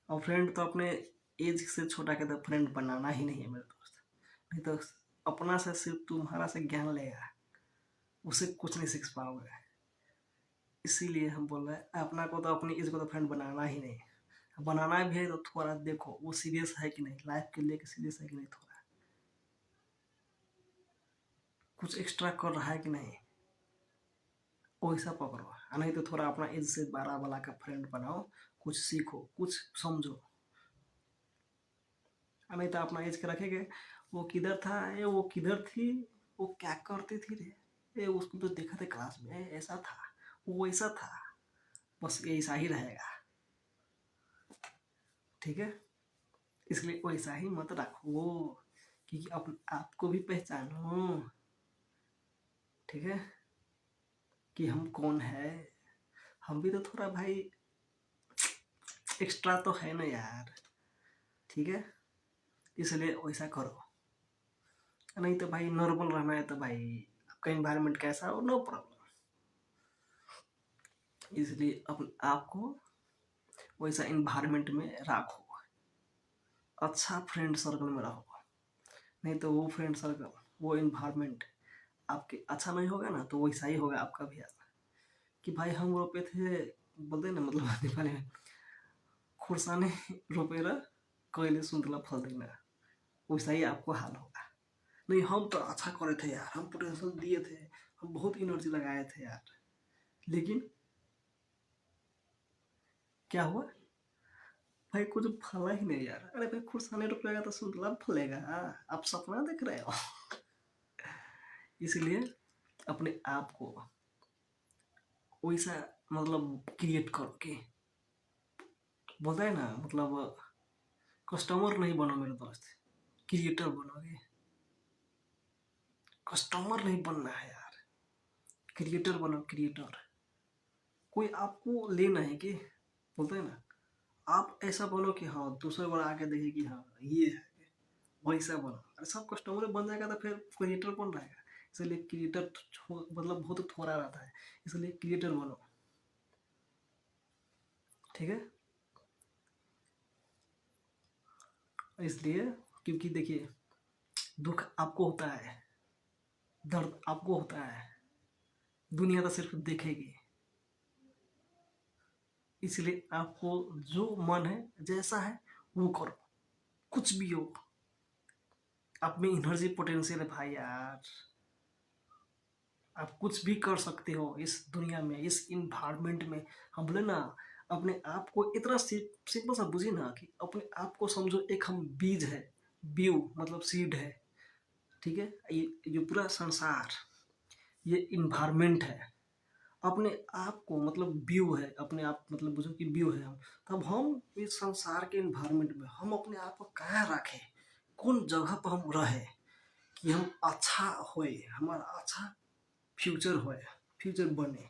और फ्रेंड तो अपने एज से छोटा के तो फ्रेंड बनाना ही नहीं है मेरे दोस्त। नहीं तो अपना से सिर्फ तुम्हारा से ज्ञान लेगा, उसे कुछ नहीं सीख पाओगे। इसीलिए हम बोल रहे हैं, अपना को तो अपनी एज को तो फ्रेंड बनाना ही नहीं। बनाना भी है तो थोड़ा देखो वो सीरियस है कि नहीं, लाइफ के लेके सीरियस है कि नहीं, थोड़ा कुछ एक्स्ट्रा कर रहा है कि नहीं, वैसा पकड़ो। नहीं तो थोड़ा अपना एज से 12 वाला का फ्रेंड बनाओ, कुछ सीखो, कुछ समझो। नहीं तो अपना एज के रखेंगे, वो किधर था, ये वो किधर थी, वो क्या करती थी रे, ये उसको तो देखा था क्लास में, ऐसा था, वो वैसा था, बस ऐसा ही रहेगा। ठीक है, इसलिए वैसा ही मत रखो, क्योंकि आपको भी पहचानो। ठीक है, कि हम कौन है। हम भी तो थोड़ा भाई एक्स्ट्रा तो है ना यार। ठीक है, इसलिए वैसा करो। नहीं तो भाई नॉर्मल रहना है तो भाई आपका इन्वायरमेंट कैसा हो, नो प्रॉब्लम। इसलिए अपने आप को वैसा इन्वायरमेंट में रखो, अच्छा फ्रेंड सर्कल में रहो। नहीं तो वो फ्रेंड सर्कल, वो इन्वायरमेंट आपके अच्छा नहीं होगा ना, तो वैसा ही होगा आपका भी यार। कि भाई हम रोपे थे, बोलते हैं ना मतलब नेपाली में, खुर्सानी रोपेर कहिले सुन्तला फल्दैन, वैसा ही आपको हाल होगा। नहीं, हम तो अच्छा करे थे यार, हम पोटेंशियल दिए थे, हम बहुत एनर्जी लगाए थे यार, लेकिन क्या हुआ भाई, कुछ फला ही नहीं यार। अरे भाई, खुर्सानी रोपेगा तो सुन्तला फलेगा, आप सपना देख रहे हो। इसलिए अपने आप को वैसा मतलब क्रिएट करो कि बोलता है ना, मतलब कस्टमर नहीं बनो मेरे दोस्त, क्रिएटर बनोगे। कस्टमर नहीं बनना है यार, क्रिएटर बनो, क्रिएटर। कोई आपको लेना है कि बोलते हैं ना, आप ऐसा बनो कि हाँ दूसरे बार आके देखे कि हाँ ये है, वैसा बनो। अरे सब कस्टमर बन जाएगा तो फिर क्रिएटर बन रहेगा। इसलिए क्रिएटर मतलब बहुत थोड़ा रहता है, इसलिए क्रिएटर बनो। ठीक है, इसलिए क्योंकि देखिए, दुख आपको होता है, दर्द आपको होता है, दुनिया तो सिर्फ देखेगी। इसलिए आपको जो मन है, जैसा है वो करो, कुछ भी हो। आप में एनर्जी पोटेंशियल है भाई यार, आप कुछ भी कर सकते हो इस दुनिया में, इस इन्वायरमेंट में। हम बोले ना, अपने आप को इतना सिंपल सा बुझिए ना कि अपने आप को समझो एक हम बीज है, बीव मतलब सीड है, ठीक है। ये जो पूरा संसार, ये इन्वायरमेंट है, अपने आप को मतलब व्यू है, अपने आप मतलब बुझो कि व्यू है हम। तब हम इस संसार के इन्वायरमेंट में हम अपने आप को कहाँ रखें, कौन जगह पर हम रहे कि हम अच्छा होए, हमारा अच्छा फ्यूचर होए, फ्यूचर बने।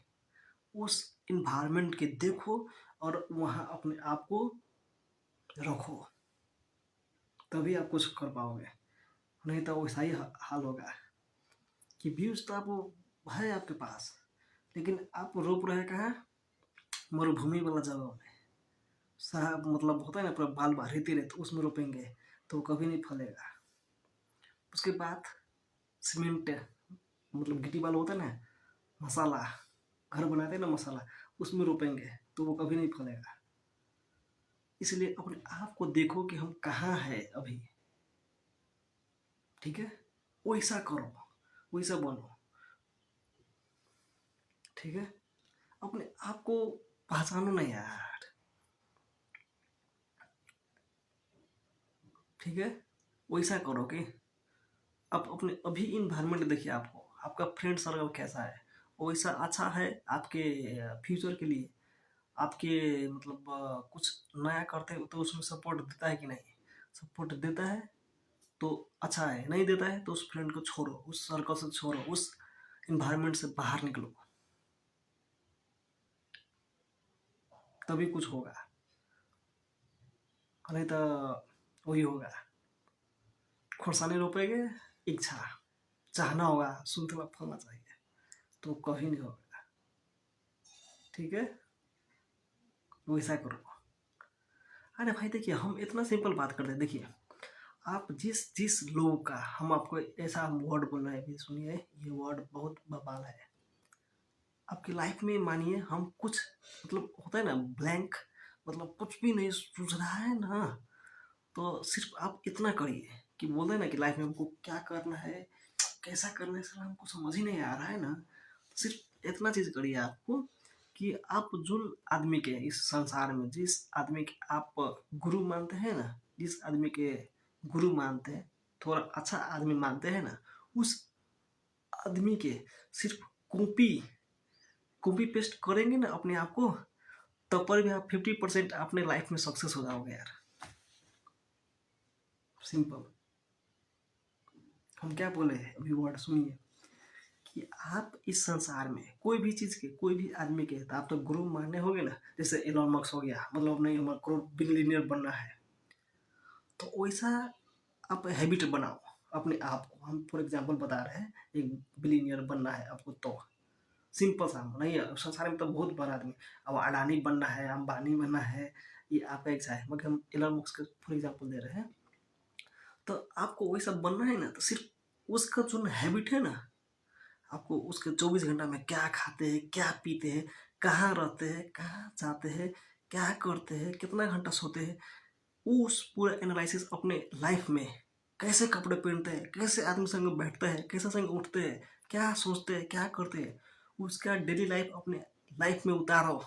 उस इन्वायरमेंट के देखो और वहाँ अपने आप को रखो, तभी आप कुछ कर पाओगे। नहीं तो वैसा ही हाल होगा कि व्यूज तो आप है आपके पास, लेकिन आप रोप रहे कहाँ, मरुभूमि वाला जगह में। साहब मतलब होता है ना, पूरा बाल बाल रेती रेत उसमें रोपेंगे तो कभी नहीं फलेगा। उसके बाद सीमेंट मतलब गिट्टी बालू होता है ना, मसाला घर बनाते हैं ना मसाला, उसमें रोपेंगे तो वो कभी नहीं फलेगा। इसलिए अपने आप को देखो कि हम कहाँ है अभी, ठीक है, वैसा करो, वैसा बनो, ठीक है। अपने आप को पहचानो ना यार, ठीक है, वैसा करो कि आप अपने अभी इन्वायरमेंट देखिए, आपको आपका फ्रेंड सर्कल कैसा है, वैसा अच्छा है आपके फ्यूचर के लिए। आपके मतलब कुछ नया करते हो तो उसमें सपोर्ट देता है कि नहीं, सपोर्ट देता है तो अच्छा है, नहीं देता है तो उस फ्रेंड को छोड़ो, उस सर्कल से छोड़ो, उस इन्वायरमेंट से बाहर निकलो, तभी कुछ होगा। नहीं तो वही होगा, खुरसानी रोपेंगे, इच्छा चाहना होगा, सुनते फलना चाहिए, तो कभी नहीं होगा, ठीक है, वैसा करो। अरे भाई देखिए, हम इतना सिंपल बात करते हैं, देखिए आप जिस जिस लोग का, हम आपको ऐसा वर्ड बोल रहे हैं, अभी सुनिए, ये वर्ड बहुत बवाल है आपकी लाइफ में। मानिए हम कुछ मतलब होता है ना ब्लैंक, मतलब कुछ भी नहीं सूझ रहा है ना, तो सिर्फ आप इतना करिए कि बोलते हैं ना कि लाइफ में हमको क्या करना है, कैसा करना है, सर हमको समझ ही नहीं आ रहा है ना। सिर्फ इतना चीज़ करिए आपको कि आप जो आदमी के इस संसार में, जिस आदमी के आप गुरु मानते हैं ना, जिस आदमी के गुरु मानते हैं, थोड़ा अच्छा आदमी मानते हैं ना, उस आदमी के सिर्फ कॉपी कॉपी पेस्ट करेंगे ना अपने आप को, तब पर भी आप 50% अपने लाइफ में सक्सेस हो जाओगे यार। सिंपल। हम क्या बोले अभी वर्ड सुनिए कि आप इस संसार में कोई भी चीज़ के, कोई भी आदमी के, तो आप तो गुरु मानने होगे ना, जैसे एलोन मस्क हो गया, मतलब नहीं हमारा करोड़ बिलियनियर बनना है, तो वैसा आप हैबिट बनाओ अपने आप को। हम फॉर एग्जांपल बता रहे हैं, एक बिलियनियर बनना है आपको, तो सिंपल सा नहीं है, संसार में तो बहुत बड़ा आदमी, अब अडानी बनना है, अंबानी बनना है, ये आपका इच्छा है, मगर हम एलोन मस्क का फॉर एग्जांपल दे रहे हैं। तो आपको वैसा बनना है ना, तो सिर्फ उसका जो हैबिट है ना, आपको उसके 24 घंटा में क्या खाते हैं, क्या पीते हैं, कहाँ रहते हैं, कहाँ जाते हैं, क्या करते हैं, कितना घंटा सोते हैं, उस पूरा एनालिसिस अपने लाइफ में, कैसे कपड़े पहनते हैं, कैसे आदमी संग बैठते हैं, कैसे संग उठते हैं, क्या सोचते हैं, क्या करते हैं, उसका डेली लाइफ अपने लाइफ में उतारो।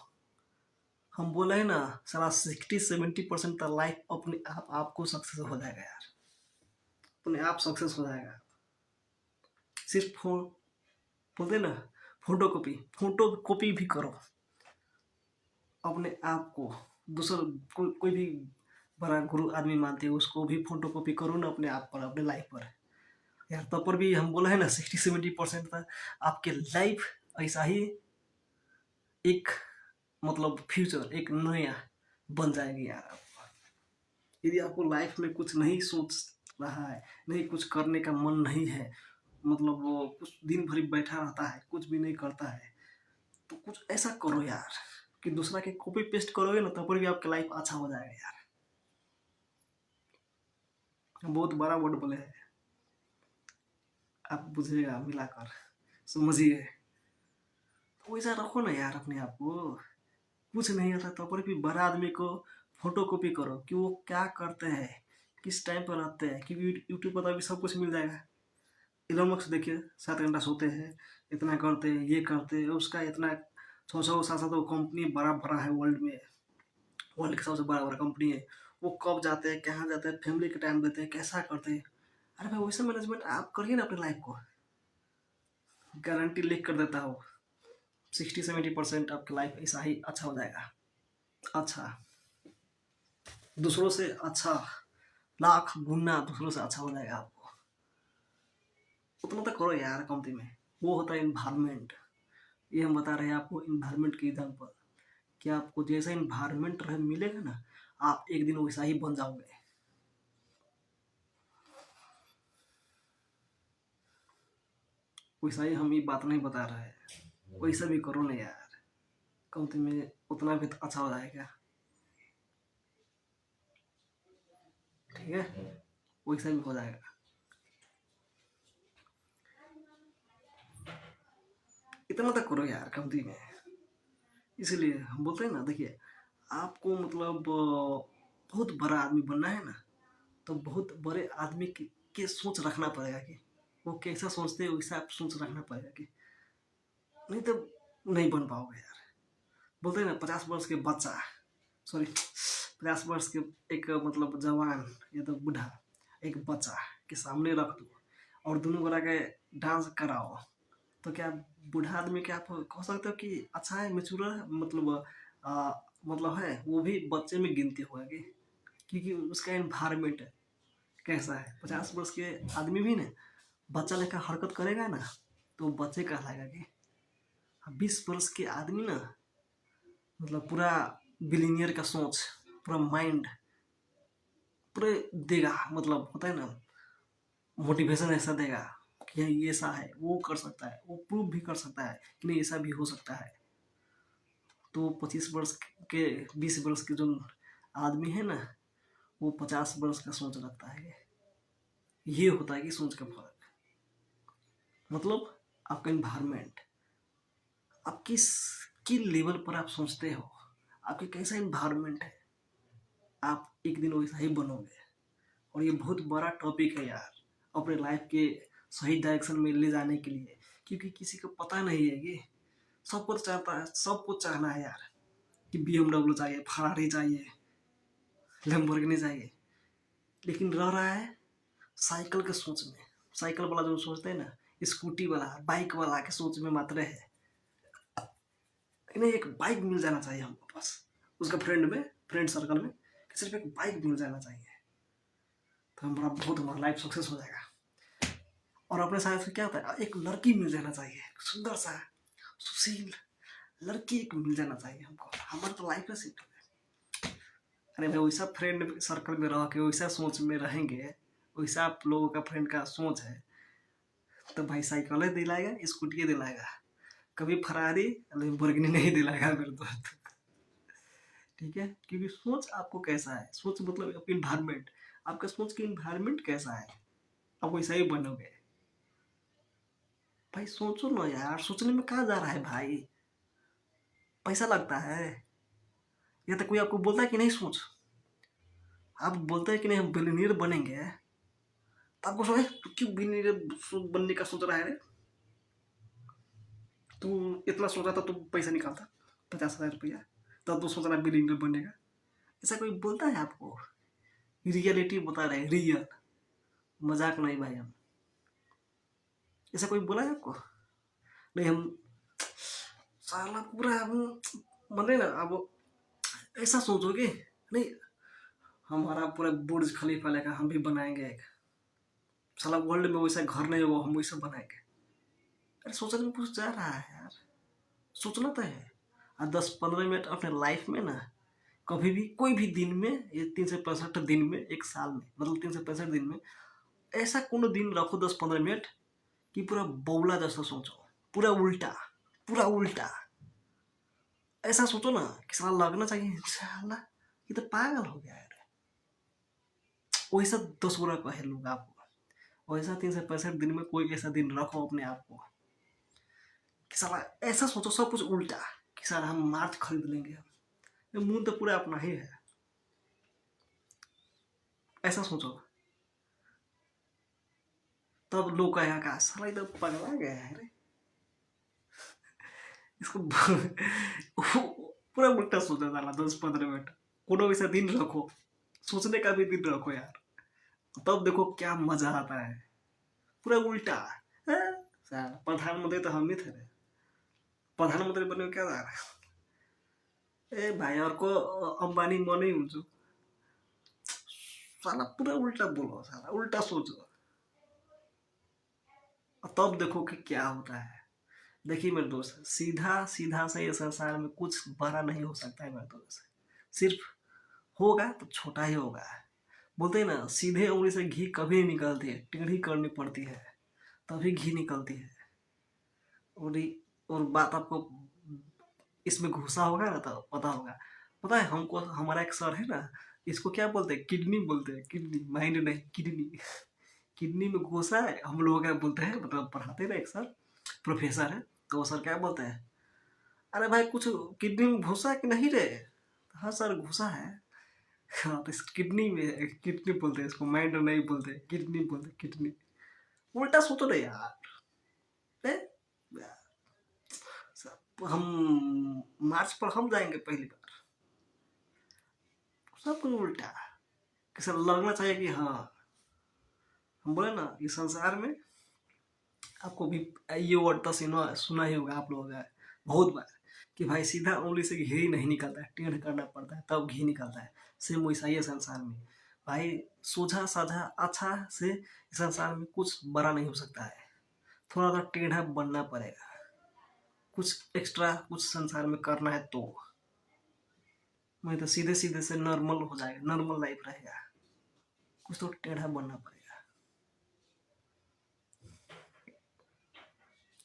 हम बोले हैं ना, सारा 60-70% का लाइफ अपने आप आपको सक्सेस हो जाएगा यार, अपने आप सक्सेस हो जाएगा। सिर्फ बोलते ना, फोटो कॉपी, फोटो कॉपी भी करो अपने आप को। दूसरा कोई भी बड़ा गुरु आदमी मानते हो, उसको भी फोटो कॉपी करो ना अपने आप पर, अपने लाइफ पर यार, तब पर भी हम बोला है ना 60-70% तक आपके लाइफ ऐसा ही एक मतलब फ्यूचर एक नया बन जाएगी यार। यदि आपको लाइफ में कुछ नहीं सोच रहा है, नहीं कुछ करने का मन नहीं है, मतलब वो कुछ दिन भर बैठा रहता है, कुछ भी नहीं करता है, तो कुछ ऐसा करो यार कि दूसरा के कॉपी पेस्ट करोगे ना, तब पर भी आपका लाइफ अच्छा हो जाएगा यार। बहुत बड़ा वर्ड बोले हैं, आप बुझिएगा मिलाकर, समझिए। तो वैसा रखो ना यार अपने आप को। कुछ नहीं आता तो पर भी बड़ा आदमी को फोटो कॉपी करो कि वो क्या करते हैं, किस टाइम पर रहते हैं, क्योंकि यूट्यूब पर तो अभी सब कुछ मिल जाएगा। इलोन मस्क देखिए 7 घंटा सोते हैं, इतना करते हैं, ये करते हैं, उसका इतना 600 700 तो कंपनी बड़ा बड़ा है वर्ल्ड में, वर्ल्ड की सबसे बड़ा बड़ा कंपनी है। वो कब जाते हैं, कहाँ जाते हैं, फैमिली के टाइम देते हैं, कैसा करते हैं। अरे भाई वैसे मैनेजमेंट आप करिए ना अपनी लाइफ को, गारंटी लिख कर देता हो 60 70% आपकी लाइफ ऐसा ही अच्छा हो जाएगा। अच्छा, दूसरों से अच्छा, लाख गुना दूसरों से अच्छा हो जाएगा आपको। उतना तो करो यार कंपनी में। वो होता है इन्वायरमेंट। ये हम बता रहे हैं आपको इन्वायरमेंट की एग्जाम्पल, कि आपको जैसा इन्वायरमेंट रहे मिलेगा ना, आप एक दिन वैसा ही बन जाओगे। वैसा ही हम ये बात नहीं बता रहे हैं, वैसा भी करो ना यार, कंपनी में उतना भी तो अच्छा हो जाएगा। ठीक है, वैसा भी हो जाएगा। इतना तो करो यार कंपनी में। इसलिए हम बोलते हैं ना, देखिए आपको मतलब बहुत बड़ा आदमी बनना है ना, तो बहुत बड़े आदमी के सोच रखना पड़ेगा कि वो कैसा सोचते हैं, वैसा आप सोच रखना पड़ेगा कि नहीं तो नहीं बन पाओगे यार। बोलते हैं ना 50 वर्ष के बच्चा, सॉरी 50 वर्ष के एक मतलब जवान या तो बूढ़ा, एक बच्चा के सामने रख दो और दोनों को के डांस कराओ, तो क्या बूढ़ा आदमी क्या आप कह सकते हो कि अच्छा है, मेचूर है, मतलब मतलब है, वो भी बच्चे में गिनती होगा कि, क्योंकि उसका एनवायरमेंट कैसा है। 50 वर्ष के आदमी भी ना बच्चा लेकर हरकत करेगा ना, तो बच्चे कहलाएगा कि 20 वर्ष के आदमी ना मतलब पूरा बिलीनियर का सोच, पूरा माइंड पूरे देगा, मतलब होता है ना मोटिवेशन ऐसा देगा कि ये ऐसा है, वो कर सकता है, वो प्रूव भी कर सकता है कि नहीं ऐसा भी हो सकता है। तो 25 वर्ष के 20 वर्ष के जो आदमी है ना, वो 50 वर्ष का सोच रखता है। ये होता है कि सोच का फर्क, मतलब आपका इन्वायरमेंट, आप किस लेवल पर आप सोचते हो, आपके कैसा इन्वायरमेंट है, आप एक दिन वैसा ही बनोगे। और ये बहुत बड़ा टॉपिक है यार, अपने लाइफ के सही डायरेक्शन में ले जाने के लिए, क्योंकि किसी को पता नहीं है कि सबको चाहता है, सबको चाहना है यार कि BMW चाहिए, फरारी चाहिए, लैम्बोर्गिनी चाहिए, लेकिन रह रहा है साइकिल के सोच में। साइकिल वाला जो सोचते हैं ना, स्कूटी वाला, बाइक वाला के सोच में मात्र है। इन्हें एक बाइक मिल जाना चाहिए हमको, बस उसका फ्रेंड सर्कल में सिर्फ एक बाइक मिल जाना चाहिए, तो हमारा लाइफ सक्सेस हो जाएगा। और अपने साथ से क्या होता है, एक लड़की मिल जाना चाहिए, सुंदर सा सुशील लड़की एक मिल जाना चाहिए हमको, हमारा तो लाइफ है सेट। अरे भाई वैसा फ्रेंड सर्कल में रह के वैसा सोच में रहेंगे, वैसा आप लोगों का फ्रेंड का सोच है, तो भाई साइकिल दिलाएगा, स्कूटी दिलाएगा, कभी फरारी लैम्बोर्गिनी नहीं दिलाएगा मेरे दोस्त। ठीक है, क्योंकि सोच आपको कैसा है, सोच मतलब इन्वायरमेंट, आपका सोच की इन्वायरमेंट कैसा है, आप वैसा ही बनोगे। भाई सोचो ना यार, सोचने में कहाँ जा रहा है भाई, पैसा लगता है, या तो कोई आपको बोलता है कि नहीं सोच, आप बोलते हैं कि नहीं हम बिलियनियर बनेंगे, तो आपको सोचे तू क्यों बिलियनियर बनने का सोच रहा है रे, तू इतना सोचा था, तू पैसा निकालता 50,000 रुपया, तब तू सोच रहा बिलियनियर बनने का। ऐसा कोई बोलता है आपको? रियलिटी बता रहे, रियल, मजाक नहीं भाई हम। ऐसा कोई बोला है आपको? नहीं हम साला पूरा हम बने ना, अब ऐसा सोचोगे नहीं, हमारा पूरा बुर्ज खलीफा लेकर हम भी बनाएंगे एक, साला वर्ल्ड में वैसा घर नहीं होगा, हम वैसा बनाएंगे। अरे सोचने में कुछ जा रहा है यार, सोचना तो है। और 10 15 मिनट अपने लाइफ में ना, कभी भी कोई भी दिन में, ये 365 दिन में, एक साल में, मतलब 365 दिन में ऐसा कोनो दिन रखो 10 15 मिनट कि पूरा बौला जैसा सोचो, पूरा उल्टा, पूरा उल्टा ऐसा सोचो ना कि साला लगना चाहिए साला ये तो पागल हो गया है, वैसा 10 बुरा कहे लोग आपको। वैसा 365 दिन में कोई ऐसा दिन रखो अपने आप को कि साला ऐसा सोचो सब कुछ उल्टा, कि साला हम मार्च खरीद लेंगे, ये मून तो पूरा अपना ही है, ऐसा सोचो। तब लोग कहेगा का साला इधर पगला गया है रे, इसको पूरा उल्टा सोचा साला 10-15 मिनट। कोनो ऐसा दिन रखो, सोचने का भी दिन रखो यार, तब देखो क्या मजा आता है। पूरा उल्टा साला प्रधानमंत्री तो हम ही थे, प्रधानमंत्री बने क्या जा रहा है, ए भाइ अर्को अम्बानी म नै हुन्छु, साला पूरा उल्टा बोलो, साला उल्टा सोचो, तब देखो कि क्या होता है। देखिए मेरे दोस्त, सीधा सीधा से इस संसार में कुछ बड़ा नहीं हो सकता है मेरे दोस्त, सिर्फ होगा तो छोटा ही होगा। बोलते हैं ना, सीधे उंगली से घी कभी नहीं निकलती है, टेढ़ी करनी पड़ती है तभी घी निकलती है। और बात आपको इसमें घुसा होगा ना तो पता होगा। पता है हमको, हमारा एक सर है ना, इसको क्या बोलते हैं, किडनी बोलते हैं, किडनी, माइंड नहीं किडनी। किडनी में घुसा है, हम लोग क्या बोलते हैं, मतलब पढ़ाते हैं ना एक सर, प्रोफेसर है, तो वो सर क्या बोलते हैं, अरे भाई कुछ किडनी में घुसा कि नहीं रे, हाँ सर घुसा है। हाँ तो इस किडनी में, किडनी बोलते हैं इसको, माइंड नहीं बोलते, किडनी बोलते, किडनी। उल्टा सोचो ना यार, हम मार्च पर हम जाएंगे पहली बार, सब कुछ उल्टा, किसी लगना चाहिए कि हाँ, हम बोले ना इस संसार में, आपको भी ये वर्ड तो सुना ही होगा आप लोगों का बहुत बार, कि भाई सीधा उंगली से घी नहीं निकलता है, टेढ़ करना पड़ता है तब घी निकलता है। सेम वैसा ही है संसार में भाई, सोझा साझा अच्छा से इस संसार में कुछ बड़ा नहीं हो सकता है, थोड़ा सा टेढ़ा बनना पड़ेगा, कुछ एक्स्ट्रा कुछ संसार में करना है तो, नहीं तो सीधे सीधे से नॉर्मल हो जाएगा, नॉर्मल लाइफ रहेगा, कुछ तो टेढ़ा बनना पड़ेगा।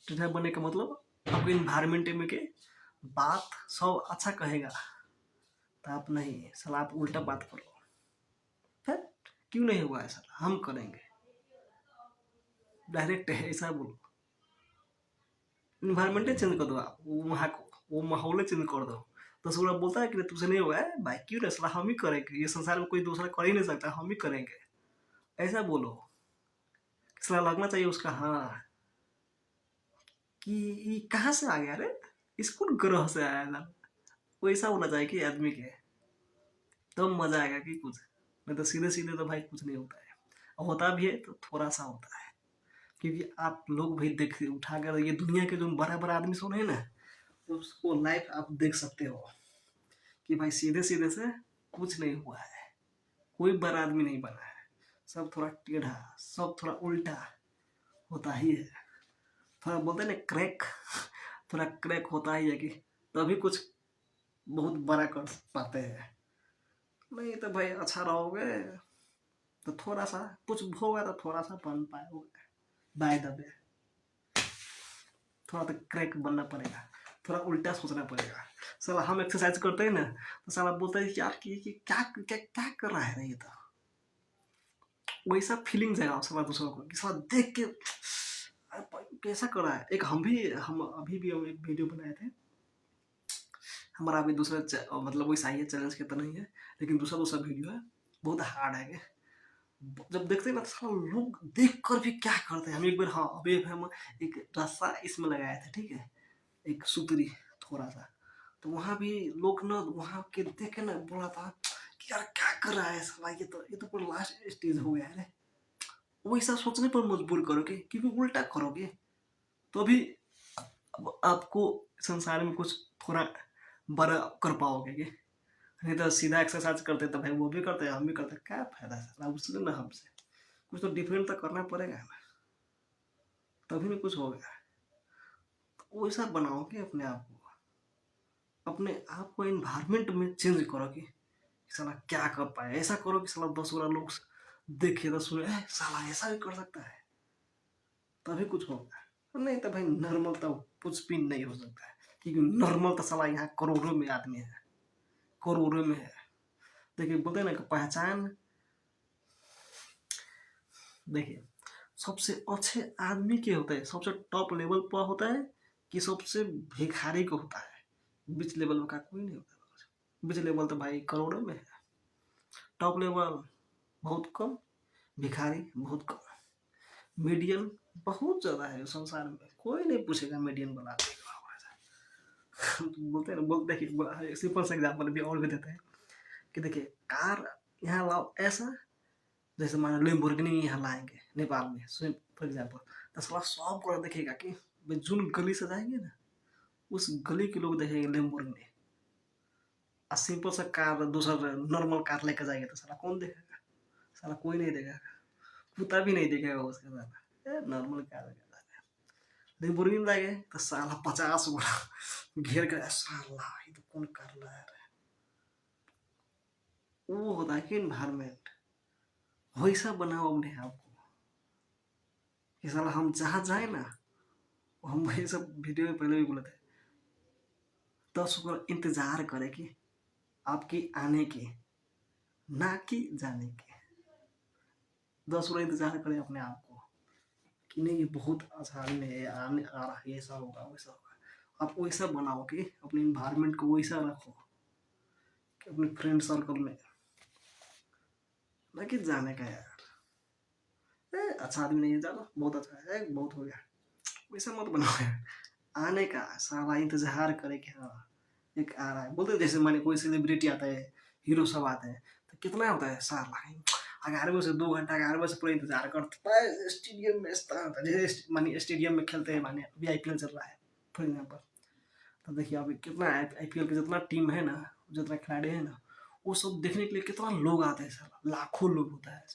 टेढ़ा बनने का मतलब आपको इन्वायरमेंट में के बात सब अच्छा कहेगा तो आप नहीं, साला आप उल्टा बात करो, फिर क्यों नहीं हुआ ऐसा, हम करेंगे, डायरेक्ट है ऐसा बोलो। इन्वायरमेंट चेंज कर दो आप, वहाँ को वो माहौल चेंज कर दो, तो सूर्य बोलता है कि तुझसे नहीं हुआ है भाई, क्यों नहीं, साला हम ही करेंगे, ये संसार में कोई दूसरा कर ही नहीं सकता, हम ही करेंगे, ऐसा बोलो। साला लगना चाहिए उसका हाँ, कि ये कहाँ से आ गया रे, इस कौन ग्रह से आया ना, वैसा होना चाहिए कि आदमी के, तो मजा आएगा कि कुछ, नहीं तो सीधे सीधे तो भाई कुछ नहीं होता है, होता भी है तो थोड़ा सा होता है, क्योंकि आप लोग भाई देख उठाकर ये दुनिया के जो बड़ा बड़ा आदमी सुने हैं ना, तो उसको लाइफ आप देख सकते हो कि भाई सीधे सीधे से कुछ नहीं हुआ है, कोई बड़ा आदमी नहीं बना है, सब थोड़ा टेढ़ा, सब थोड़ा उल्टा होता ही है, थोड़ा बोलते हैं ना क्रैक, थोड़ा क्रैक होता ही है कि तभी कुछ बहुत बड़ा कर पाते हैं, नहीं तो भाई अच्छा रहोगे तो थोड़ा सा कुछ होगा तो थोड़ा सा बन पाओगे, बाय द वे थोड़ा तो क्रैक बनना पड़ेगा, थोड़ा उल्टा सोचना पड़ेगा। साला हम एक्सरसाइज करते हैं ना तो साला बोलते हैं यार कि क्या क्या क्या कर रहा है ये, तो वैसा फीलिंग जाएगा साला दूसरों को कि साला देख के कैसा कर रहा है। एक हम अभी भी हम एक वीडियो बनाए थे, हमारा अभी दूसरा मतलब वैसा ही है, चैलेंज के तो नहीं है, लेकिन दूसरा दूसरा वीडियो है, बहुत हार्ड है। जब देखते हैं ना तो साला लोग देख कर भी क्या करते हैं। हम एक बार, हाँ अभी हम एक रास्ता इसमें लगाए थे, ठीक है, एक सुतरी थोड़ा सा, तो वहाँ भी लोग ना वहाँ के देखे ना बोला था कि यार क्या कर रहा है साला, ये तो पूरा लास्ट स्टेज हो गया है। वैसा सोचने पर मजबूर करोगे, क्योंकि उल्टा करोगे तो अभी आपको संसार में कुछ थोड़ा बड़ा कर पाओगे कि नहीं, तो सीधा एक्सरसाइज करते तो भाई वो भी करते हैं हम भी करते, क्या फायदा है उससे ना, हमसे कुछ तो डिफरेंट तो करना पड़ेगा ना, तभी ना कुछ होगा। तो वैसा बनाओगे अपने आप को, अपने आप को इन्वायरमेंट में चेंज करो कि साला क्या कर पाए, ऐसा करो कि साला 10 बार लोग देखे तो सुने साला ऐसा भी कर सकता है, तभी कुछ होगा, नहीं तो भाई नॉर्मल तो कुछ भी नहीं हो सकता है, क्योंकि नॉर्मल तो साला यहाँ करोड़ों में आदमी है, करोड़ों में है। देखिए बोलते हैं ना कि पहचान देखिए, सबसे अच्छे आदमी के होता है, सबसे टॉप लेवल पर होता है कि सबसे भिखारी को होता है? बीच लेवल का कोई नहीं होता। बीच लेवल तो भाई करोड़ों में है, टॉप लेवल बहुत कम, भिखारी बहुत कम, मीडियम बहुत ज़्यादा है संसार में। कोई नहीं पूछेगा मीडियम वाला आदमी का। बोलते हैं ना, बोल देखिए सिंपल सा एग्जाम्पल भी और भी देते हैं कि देखिए कार यहाँ लाओ ऐसा, जैसे मान लो लेम्बोर्गिनी यहाँ लाएंगे नेपाल में फॉर एग्जाम्पल, तो साला सब को देखेगा कि जोन गली से जाएंगे ना, उस गली के लोग देखेंगे लेम्बोर्गिनी। और सिंपल सा कार दूसरा नॉर्मल कार लेकर जाएंगे तो साला कौन देखेगा? साला कोई नहीं देखेगा, कुत्ता भी नहीं देखेगा उसके साथ। नॉर्मल कार लेम्बोर्गिनी लाएंगे तो साला 50 गोला घेर कर, साला ये तो कौन कर रहा है। वो होता है कि इन्वायरमेंट वैसा बनाओ अपने आप को कि साला हम जहाँ जाए ना, हम वही सब वीडियो में पहले भी बोले थे, 10 को इंतजार करे कि आपकी आने की, ना कि जाने की। 10 को इंतजार करे अपने आप को कि नहीं ये बहुत आसान है, आने आ रहा है, ऐसा होगा वैसा होगा। आप वैसा बनाओ कि अपने इन्वायरमेंट को वैसा रखो कि अपने फ्रेंड सर्कल में, ना कि जाने का यार अच्छा आदमी नहीं है, चलो बहुत अच्छा है, बहुत हो गया, वैसा मत बनाओ यार। आने का साला इंतजार करे कि हाँ एक आ रहा है। बोलते जैसे माने कोई सेलिब्रिटी आता है, हीरो सब आते हैं, तो कितना होता है साला 11 से 2 घंटा, 11 से पूरा इंतजार करता है स्टेडियम में। इस तरह होता है जैसे मानी स्टेडियम में खेलते हैं, माने अभी IPL चल रहा है फॉर एग्जाम्पल, तो देखिए अभी कितना IPL के जितना टीम है ना, जितना खिलाड़ी है ना, वो सब देखने के लिए कितना लोग आते हैं साला, लाखों लोग होता है।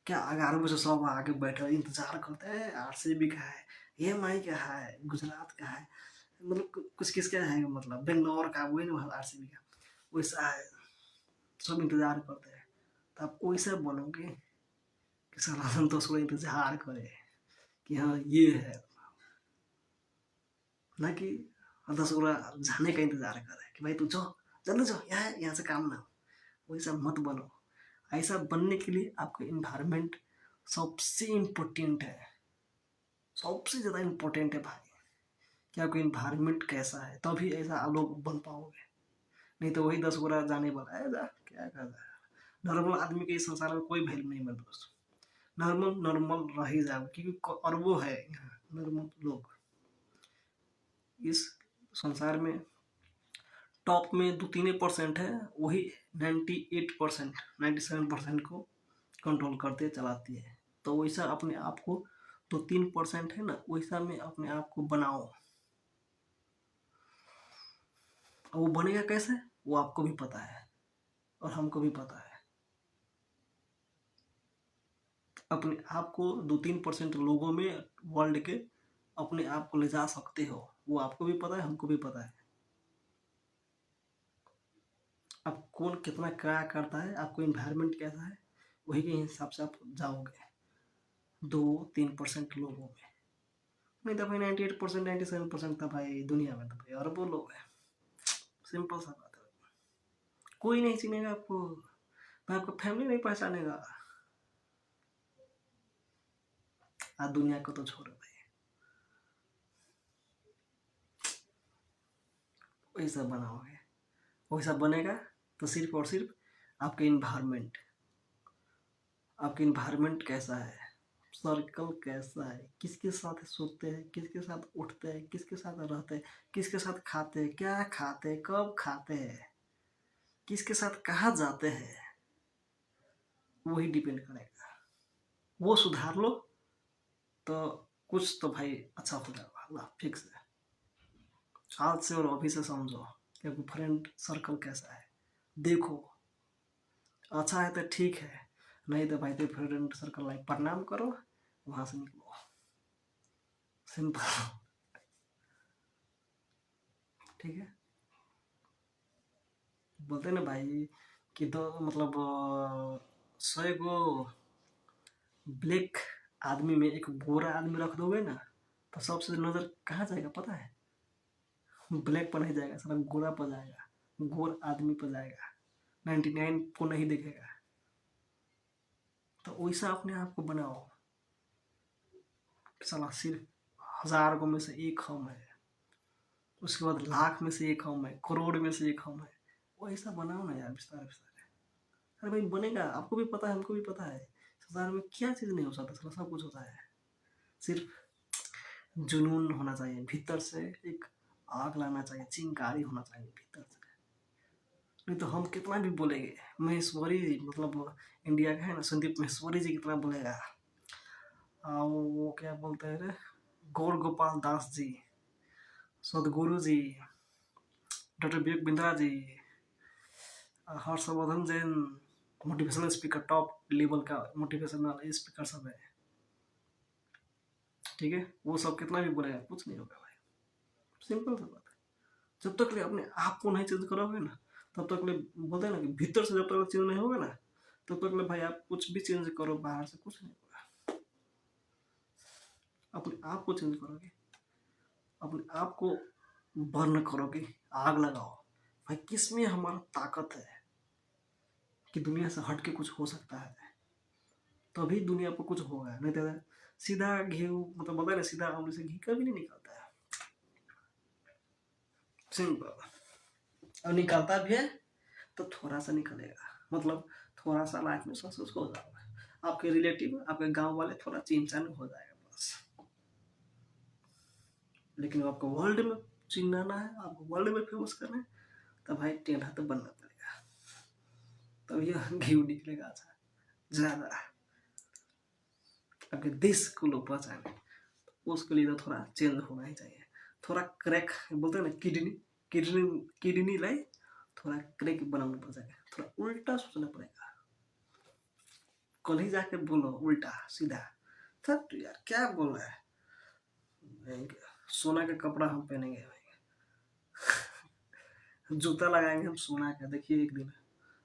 क्या 11 बजे सब आके बैठे इंतजार करते हैं, RCB का है, MI का है, गुजरात का है, मतलब कुछ किसका है, मतलब बेंगलोर का, वही ना RCB का, वैसा है, सब इंतजार करते हैं। तो आप वैसा बनोगे कि साला संतोष को इंतजार करे कि हाँ ये है, ना कि 10 को जाने का इंतजार करे कि भाई तू जाओ जल्दी जाओ, यहाँ से काम ना हो। वैसा मत बनो। ऐसा बनने के लिए आपका इन्वायरमेंट सबसे इम्पोर्टेंट है, सबसे ज़्यादा इम्पोर्टेंट है भाई। कि आपका इन्वायरमेंट कैसा है, तभी ऐसा लोग बन पाओगे। नहीं तो वही 10 गोरा जाने वाला है, जा क्या कर रहा है। नॉर्मल आदमी के इस संसार में कोई वैल्यू नहीं, मेरे दोस्त। नॉर्मल नॉर्मल रह ही जाओ, क्योंकि और वो है नॉर्मल लोग इस संसार में। टॉप में 2-3% है, वही 98% 97% को कंट्रोल करते चलाती है। तो वैसा अपने आप को, 2-3% है ना, वैसा में अपने आप को बनाओ। और वो बनेगा कैसे, वो आपको भी पता है और हमको भी पता है। अपने आप को 2-3% लोगों में वर्ल्ड के अपने आप को ले जा सकते हो, वो आपको भी पता है, हमको भी पता है। अब कौन कितना क्या करता है, आपको इन्वायरमेंट कैसा है, वही के हिसाब से आप जाओगे 2-3% लोगों में। नहीं तो भाई 98% 97% था भाई दुनिया में, तो भाई अरबों लोग हैं। सिंपल सा बात है, कोई नहीं चिनेगा आपको, आपको फैमिली नहीं पहचानेगा। आज दुनिया को तो छोड़ो भाई, वैसा बनाओगे, वैसा बनेगा तो सिर्फ और सिर्फ आपके इन्वायरमेंट, आपके इन्वायरमेंट कैसा है, सर्कल कैसा है, किसके साथ सोते हैं, किसके साथ उठते हैं, किसके साथ रहते हैं, किसके साथ खाते हैं, क्या खाते हैं, कब खाते हैं, किसके साथ कहाँ जाते हैं, वही डिपेंड करेगा। वो सुधार लो तो कुछ तो भाई अच्छा हो जाएगा, अल्लाह फिक्स है। आज से और अभी से समझो कि आपको फ्रेंड सर्कल कैसा है, देखो। अच्छा है तो ठीक है, नहीं तो भाई तो फ्रेंड सर्कल लाइक प्रणाम करो, वहां से निकलो। सिंपल, ठीक है। बोलते ना भाई कि दो मतलब 100 गो ब्लैक आदमी में एक गोरा आदमी रख दोगे ना, तो सबसे नजर कहाँ जाएगा पता है? ब्लैक पर नहीं जाएगा, सारा गोरा पर जाएगा, गोर आदमी पर जाएगा, 99 को नहीं देखेगा। तो वैसा अपने आप को बनाओ। साला सिर्फ 1000 को में से एक हम है, उसके बाद लाख में से एक हम है, करोड़ में से एक हम है। वैसा बनाओ ना यार, विस्तार विस्तार। अरे भाई बनेगा, आपको भी पता है, हमको भी पता है। संसार में क्या चीज़ नहीं हो सकता, साला सब कुछ होता है। सिर्फ जुनून होना चाहिए भीतर से, एक आग लाना चाहिए, चिंगारी होना चाहिए भीतर से। नहीं तो हम कितना भी बोलेंगे, महेश्वरी जी मतलब इंडिया का है ना, संदीप महेश्वरी जी कितना बोलेगा, वो क्या बोलते हैं रे, गौर Gopal Das ji, Sadhguru ji, doctor Vivek Bindra ji, Harshvardhan Jain, motivational speaker, top level का मोटिवेशनल स्पीकर सब है, ठीक है। वो सब कितना भी बोलेगा कुछ नहीं होगा भाई, सिंपल सा बात है। जब तक ले अपने आप को नहीं चेंज करोगे ना, तब तक ले बोलते हैं ना कि भीतर से जब तक चेंज नहीं होगा ना, तब तक ले भाई आप कुछ भी चेंज करो बाहर से कुछ नहीं होगा। अपने आप को चेंज करोगे, अपने आप को बर्न करोगे, आग लगाओ भाई, किसमें हमारा ताकत है कि दुनिया से हट के कुछ हो सकता है, तभी दुनिया पर कुछ होगा। नहीं तो सीधा घी मतलब बोलते ना, सीधा आमले से घी कभी नहीं निकलता है, सिंपल। और निकलता भी है तो थोड़ा सा निकलेगा, मतलब थोड़ा सा लाइफ में सक्सेस हो जाओगे, आपके रिलेटिव, आपके गांव वाले थोड़ा चिंतन हो जाएगा बस। लेकिन आपको वर्ल्ड में चिन्हाना है, आपको वर्ल्ड में फेमस करना है, तो भाई टेढ़ा तो बनना पड़ेगा, तब यह घी निकलेगा अच्छा ज्यादा, आपके देश को लोग पहचाने। उसके लिए तो थोड़ा चेंज होना ही चाहिए, थोड़ा क्रैक बोलते हैं ना, किडनी लाई थोड़ा क्रैक बनाना पड़ेगा, थोड़ा उल्टा सोचना पड़ेगा। कल ही जाके बोलो उल्टा सीधा, तो यार क्या बोल रहा है, सोना का कपड़ा हम पहनेंगे भाई, जूता लगाएंगे हम सोना का, देखिए एक दिन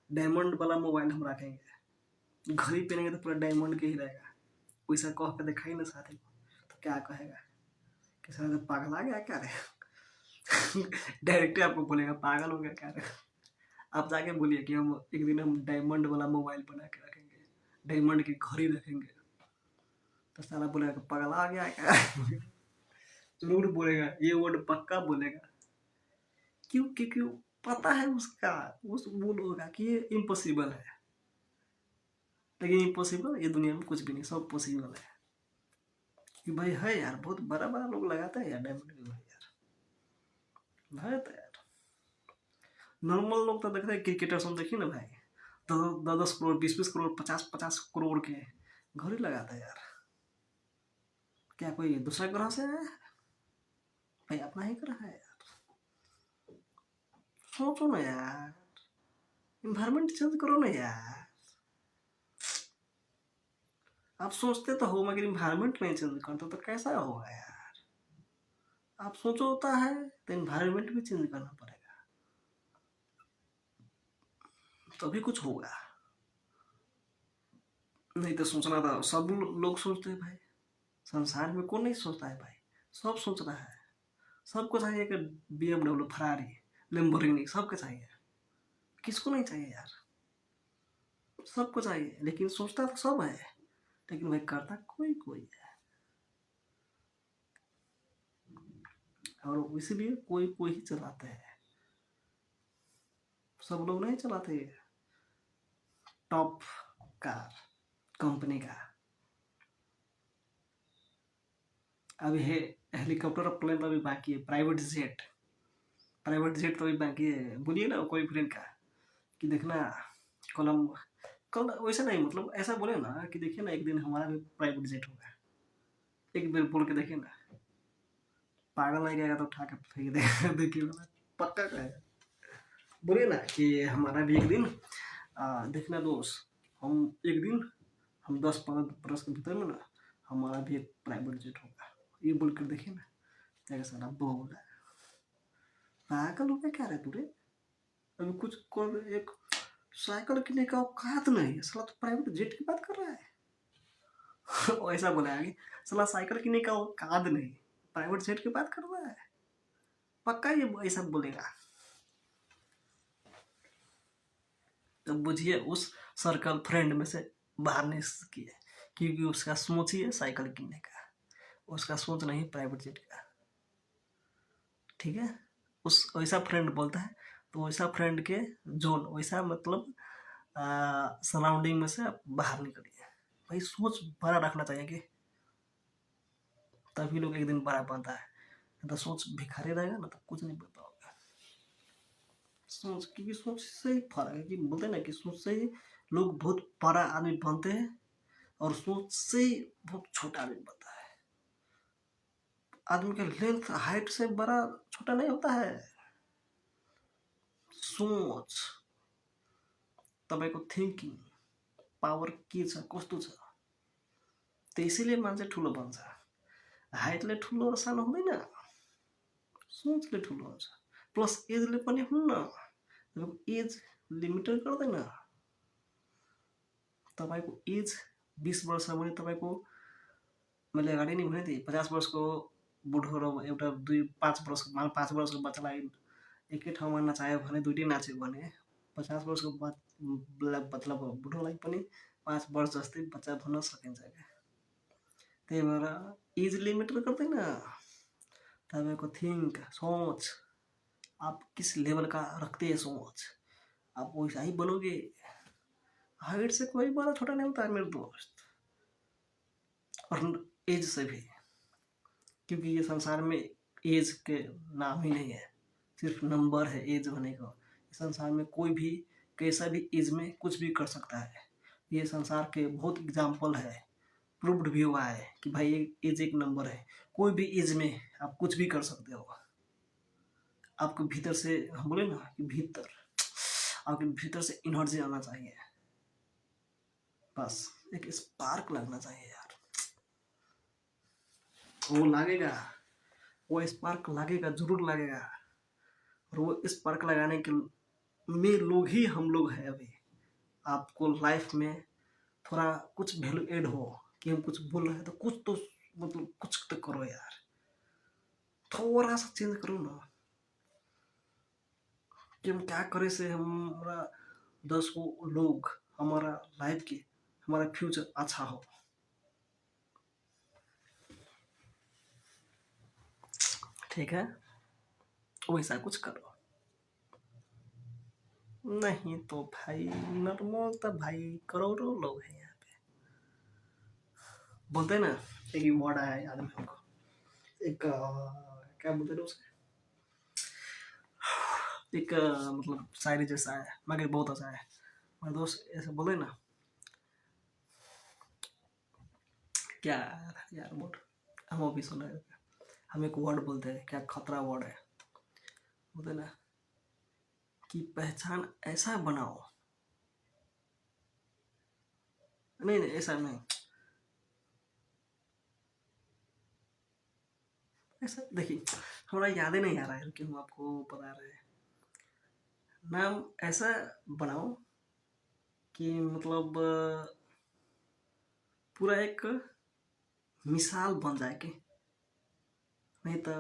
डायमंड वाला मोबाइल हम रखेंगे, घड़ी पहनेंगे तो पूरा डायमंड के ही रहेगा, पैसा कह के दिखाई ना साथी को, तो क्या कहेगा कि साला पागल आ गया क्या रे डायरेक्ट आपको बोलेगा पागल हो गया क्या रे। आप जाके बोलिए कि हम एक दिन हम डायमंड वाला मोबाइल बना के रखेंगे, डायमंड की घड़ी रखेंगे, तो साला बोलेगा पागल आ गया क्या जरूर बोलेगा, ये वर्ड पक्का बोलेगा। क्यों क्यों पता है उसका, उस बोलेगा कि ये इम्पॉसिबल है, लेकिन इम्पॉसिबल ये दुनिया में कुछ भी नहीं, सब पॉसिबल है। कि भाई है यार, बहुत बड़ा बड़ा लोग लगाता है यार डायमंड की घड़ी यार, है तो यार। नॉर्मल लोग तो देखते हैं, क्रिकेटर सब देखिए ना भाई, 10 10 करोड़, 20 20 करोड़, 50 50 करोड़ के घड़ी लगाता है यार। क्या कोई दूसरा ग्रह से है भाई, अपना ही ग्रह है यार। सोचो ना यार, इन्वायरमेंट चेंज करो ना यार। आप सोचते तो हो मगर इन्वायरमेंट नहीं चेंज करते तो कैसा होगा यार। आप सोचो होता है तो इन्वायरमेंट भी चेंज करना पड़ेगा, तभी कुछ होगा। नहीं तो सोचना था, सब लोग सोचते हैं भाई, संसार में कौन नहीं सोचता है भाई, सब सोच रहा है। सबको चाहिए कि BMW, फरारी, लेम्बोर्गिनी सबको चाहिए, किसको नहीं चाहिए यार, सबको चाहिए। लेकिन सोचता तो सब है, लेकिन भाई करता कोई कोई है, और इसीलिए कोई कोई ही चलाते हैं, सब लोग नहीं चलाते। टॉप कार कंपनी का अभी है, हेलीकॉप्टर और प्लेन तो अभी बाकी है, प्राइवेट जेट तो अभी बाकी है। बोलिए ना कोई फ्रेंड का कि देखना कल हम, कल वैसा नहीं, मतलब ऐसा बोले ना कि देखिए ना एक दिन हमारा भी प्राइवेट जेट होगा, एक बार बोल के देखिए ना, पागल नहीं कहेगा तो उठा के फेंक देगा देखिए ना, पक्का कहेगा। बोलिए ना कि हमारा भी एक दिन देखना दोस्त, हम एक दिन, हम 10 15 बरस के भीतर में ना हमारा भी एक प्राइवेट जेट होगा, ये बोल कर देखिए ना, क्या सारा बोल रहा है, पागल हो गया क्या रे तू रे। अभी कुछ कर, एक साइकिल किनने का औकात नहीं है, साला तो प्राइवेट जेट की बात कर रहा है ऐसा बोला कि साला साइकिल किनने का औकात नहीं, प्राइवेट जेट की बात कर रहा है, पक्का ये ऐसा बोलेगा। तो बुझिए उस सर्कल फ्रेंड में से बाहर नहीं किया, क्योंकि उसका सोच ही है साइकिल किनने का, उसका सोच नहीं प्राइवेट जेट का। ठीक है, उस वैसा फ्रेंड बोलता है तो वैसा फ्रेंड के जोन, वैसा मतलब सराउंडिंग में से आप बाहर निकलिए। भाई सोच बड़ा रखना चाहिए कि तभी लोग एक दिन बड़ा बनता है, तो सोच भिखारी रहेगा ना तो कुछ नहीं बन पाओगे। सोच, क्योंकि सोच से ही फर्क है, कि बोलते हैं ना कि सोच से ही लोग बहुत बड़ा आदमी बनते हैं और सोच से ही बहुत छोटा आदमी बनता है। आदमी का लेंथ हाइट से बड़ा छोटा नहीं होता है, सोच तपाईँको थिङ्किङ पावर के छ कस्तो छ, त्यसैले मान्छे ठुलो बन्छ। हाइटले ठुलो र सानो हुँदैन, सोचले ठुलो हुन्छ। प्लस एजले पनि हुन्न, तपाईँको एज लिमिटेड गर्दैन। तपाईँको एज 20 वर्ष भने तपाईँको, मैले अगाडि नै भने थिएँ, 50 वर्षको बुढो र एउटा 5 वर्षको बच्चालाई एकै ठाउँमा नचाह्यो भने, दुइटै नाच्यो भने, 50 वर्षको मतलब बुढोलाई पनि 5 वर्ष जस्तै बच्चा भन्न सकिन्छ क्या। त्यही भएर एज लिमिट गर्दैन। तपाईँको थिंक, सोच, आप किस लेवल का रखते हैं सोच, आप वैसा ही बनोगे। हाइट से कोई बड़ा छोटा नहीं होता है मेरे दोस्त, और एज से भी, क्योंकि ये संसार में एज के नाम ही नहीं है, सिर्फ नंबर है एज होने का। संसार में कोई भी कैसा भी एज में कुछ भी कर सकता है। ये संसार के बहुत एग्जाम्पल है, प्रूव्ड भी हुआ है कि भाई एज एक नंबर है। कोई भी एज में आप कुछ भी कर सकते हो। आपको भीतर से, हम बोले ना कि भीतर, आपके भीतर से एनर्जी आना चाहिए, बस एक स्पार्क लगना चाहिए यार। वो लगेगा, वो स्पार्क लगेगा, जरूर लगेगा। और वो स्पार्क लगाने के में लोग ही हम लोग हैं अभी। आपको लाइफ में थोड़ा कुछ वैल्यू एड हो कि हम कुछ बोल रहे हैं तो कुछ तो मतलब कुछ तो करो यार, थोड़ा सा चेंज करो ना, कि हम क्या करें से हमारा 10 को लोग हमारा लाइफ की, हमारा फ्यूचर अच्छा हो। ठीक है, वैसा कुछ करो। नहीं तो भाई नॉर्मल तो भाई करोड़ों लोग हैं यहाँ पे। बोलते हैं ना, एक वर्ड आया याद में हमको, एक क्या बोलते हैं उसके, एक मतलब शायरी जैसा है मगर बहुत अच्छा है। मेरे दोस्त ऐसे बोले ना, क्या यार वर्ड, हम अभी सुन रहे थे, हम एक वर्ड बोलते हैं, क्या खतरा वर्ड है, बोलते ना कि पहचान ऐसा बनाओ, नहीं नहीं ऐसा नहीं, ऐसा देखिए हमारा याद ही नहीं आ रहा है कि हम आपको बता रहे हैं। नाम ऐसा बनाओ कि मतलब पूरा एक मिसाल बन जाए कि, नहीं तो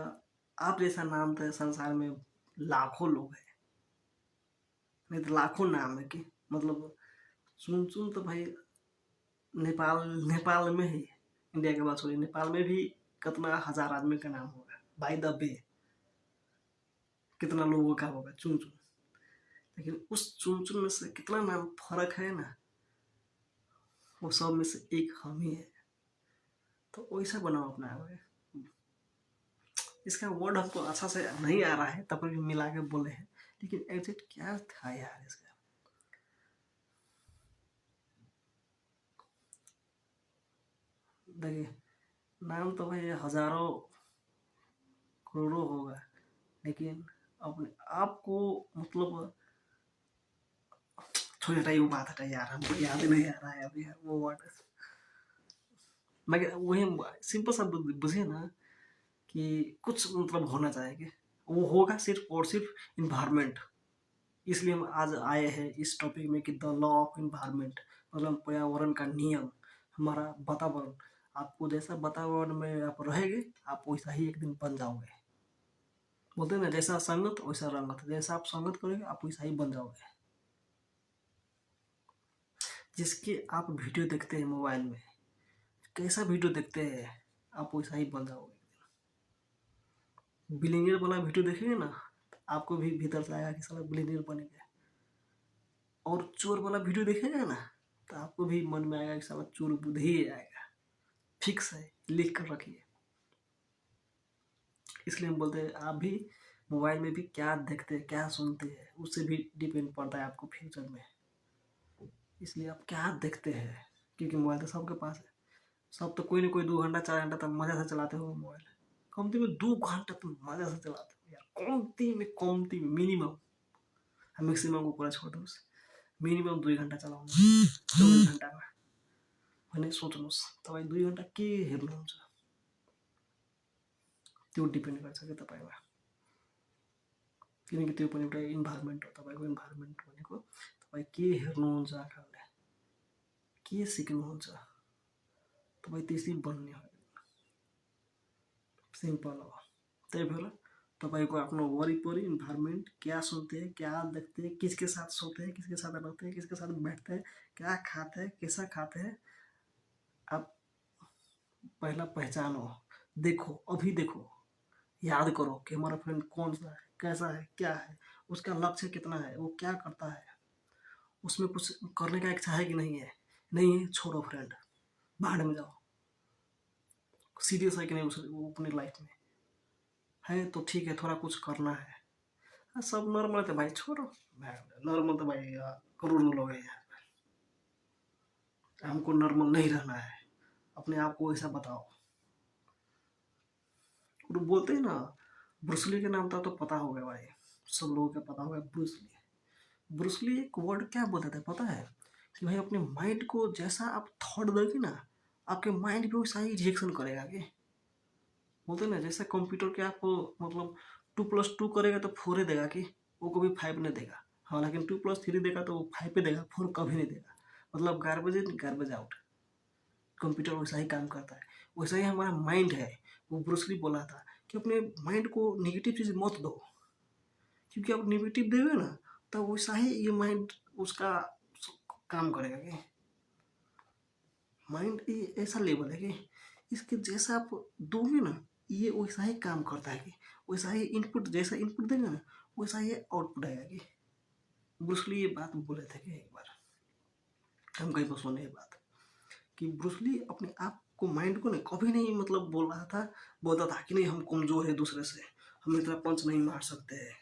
आप जैसा नाम तो संसार में लाखों लोग हैं, नहीं तो लाखों नाम है कि मतलब चुन चुन तो भाई नेपाल में ही, इंडिया के बाद छोड़िए, नेपाल में भी कितना हजार आदमी का नाम होगा बाय द वे, कितना लोगों का होगा चुन चुन, लेकिन उस चुन चुन में से कितना नाम फर्क है ना, वो सब में से एक हम ही है। तो वैसा बनाओ अपना है। इसका वर्ड हमको अच्छा से नहीं आ रहा है, तब भी मिला के बोले हैं, लेकिन एग्जैक्ट क्या था यार इसका, देखिए नाम तो भाई हजारों करोड़ों होगा, लेकिन अपने आप को मतलब छोड़ हटाइए, वो बात हटाइए यार, हमको याद नहीं आ रहा है अभी वो वर्ड। मगर वही सिंपल सा बुझे ना कि कुछ मतलब होना चाहिए कि वो होगा सिर्फ और सिर्फ इन्वायरमेंट। इसलिए हम आज आए हैं इस टॉपिक में कि द लॉ ऑफ इन्वायरमेंट, मतलब पर्यावरण का नियम, हमारा वातावरण। आपको जैसा वातावरण में आप रहेंगे, आप वैसा ही एक दिन बन जाओगे। बोलते हैं ना, जैसा संगत वैसा रंगत, जैसा आप संगत करोगे आप वैसा ही बन जाओगे। जिसके आप वीडियो देखते हैं मोबाइल में, कैसा वीडियो देखते हैं आप वैसा ही बन जाओगे। बिलीनियर वाला वीडियो देखेंगे ना, आपको भी भीतर से आएगा कि साला बिलीनियर बनेंगे। और चोर वाला वीडियो देखेगा ना, तो आपको भी मन में आएगा कि साला चोर बुद्धि ही आएगा। फिक्स है, लिख कर रखिए। इसलिए हम बोलते हैं आप भी मोबाइल में भी क्या देखते हैं, क्या सुनते हैं, उससे भी डिपेंड पड़ता है आपको फ्यूचर में। इसलिए आप क्या देखते हैं, क्योंकि मोबाइल तो सबके पास है। सब तो कोई ना कोई 2 घंटा 4 घंटा तक मज़े से चलाते हो मोबाइल। कमती में 2 घंटा तुम मज़े से चलाते हो यार, कमती में मिनिमम। मैक्सिमम को पूरा छोड़ दो, मिनिमम 2 घंटा चलाउनु 24 घन्टामा भने सोच्नुहोस् तपाईँ 2 घंटा के हेर्नुहुन्छ, त्यो डिपेन्ड गर्छ कि तपाईँमा। किनकि त्यो पनि एउटा इन्भाइरोमेन्ट हो। तपाईँको इन्भाइरोमेन्ट भनेको तपाईँ के हेर्नुहुन्छ, आँखाले के सिक्नुहुन्छ, तपाईँ त्यसै बन्ने हो। सिंपल हो। त्यही भएर तपाईँको आफ्नो वरिपरि इन्भाइरोमेंट, क्या सुनते हैं, क्या देखते हैं, किसके साथ सोते हैं, किसके साथ रहते हैं, किसके साथ बैठते हैं, क्या खाते हैं, कैसा खाते हैं, आप पहला पहचानो, देखो, अभी देखो, याद करो कि हमारा फ्रेंड कौन सा है, कैसा है, क्या है, उसका लक्ष्य कितना है, वो क्या करता है, उसमें कुछ करने का इच्छा है कि नहीं है। नहीं है, छोड़ो फ्रेंड, बाहर में जाओ। सीरियस है कि नहीं वो अपनी लाइफ में है तो ठीक है, थोड़ा कुछ करना है। सब नॉर्मल है तो भाई छोड़ो, नॉर्मल तो भाई करोड़ों लोग हैं यहाँ। हमको नॉर्मल नहीं रहना है, अपने आप को ऐसा बताओ। और बोलते हैं ना, ब्रूसली के नाम तो पता होगा भाई, सब लोगों को पता होगा ब्रूसली। ब्रूसली एक वर्ड क्या बोलते थे पता है, कि भाई अपने माइंड को जैसा आप थॉट दोगे ना, आपके माइंड भी वैसा ही रिएक्शन करेगा। कि बोलते ना, जैसे कंप्यूटर के आप मतलब 2+2 करेगा तो 4 ही देगा, कि वो कभी 5 नहीं देगा। हाँ, लेकिन 2+3 देगा तो वो 5 पे देगा, 4 कभी नहीं देगा। मतलब garbage in garbage out. Computer वैसा ही काम करता है, वैसा ही हमारा माइंड है। वो ब्रूसली बोला था कि अपने माइंड को नेगेटिव चीज़ मत दो, क्योंकि आप नेगेटिव देवे ना, तो वैसा ही ये माइंड उसका काम करेगा। कि माइंड ये ऐसा लेवल है कि इसके जैसा आप दोगे ना, ये वैसा ही काम करता है। कि वैसा ही इनपुट, जैसा इनपुट देंगे ना, वैसा ही आउटपुट आएगा। कि ब्रूसली ये बात बोले थे कि एक बार हम कहीं पर सुने ये बात, कि ब्रूसली अपने आप को, माइंड को नहीं कभी नहीं मतलब बोल रहा था, बोलता था कि नहीं हम कमज़ोर है दूसरे से, हम इतना पंच नहीं मार सकते हैं।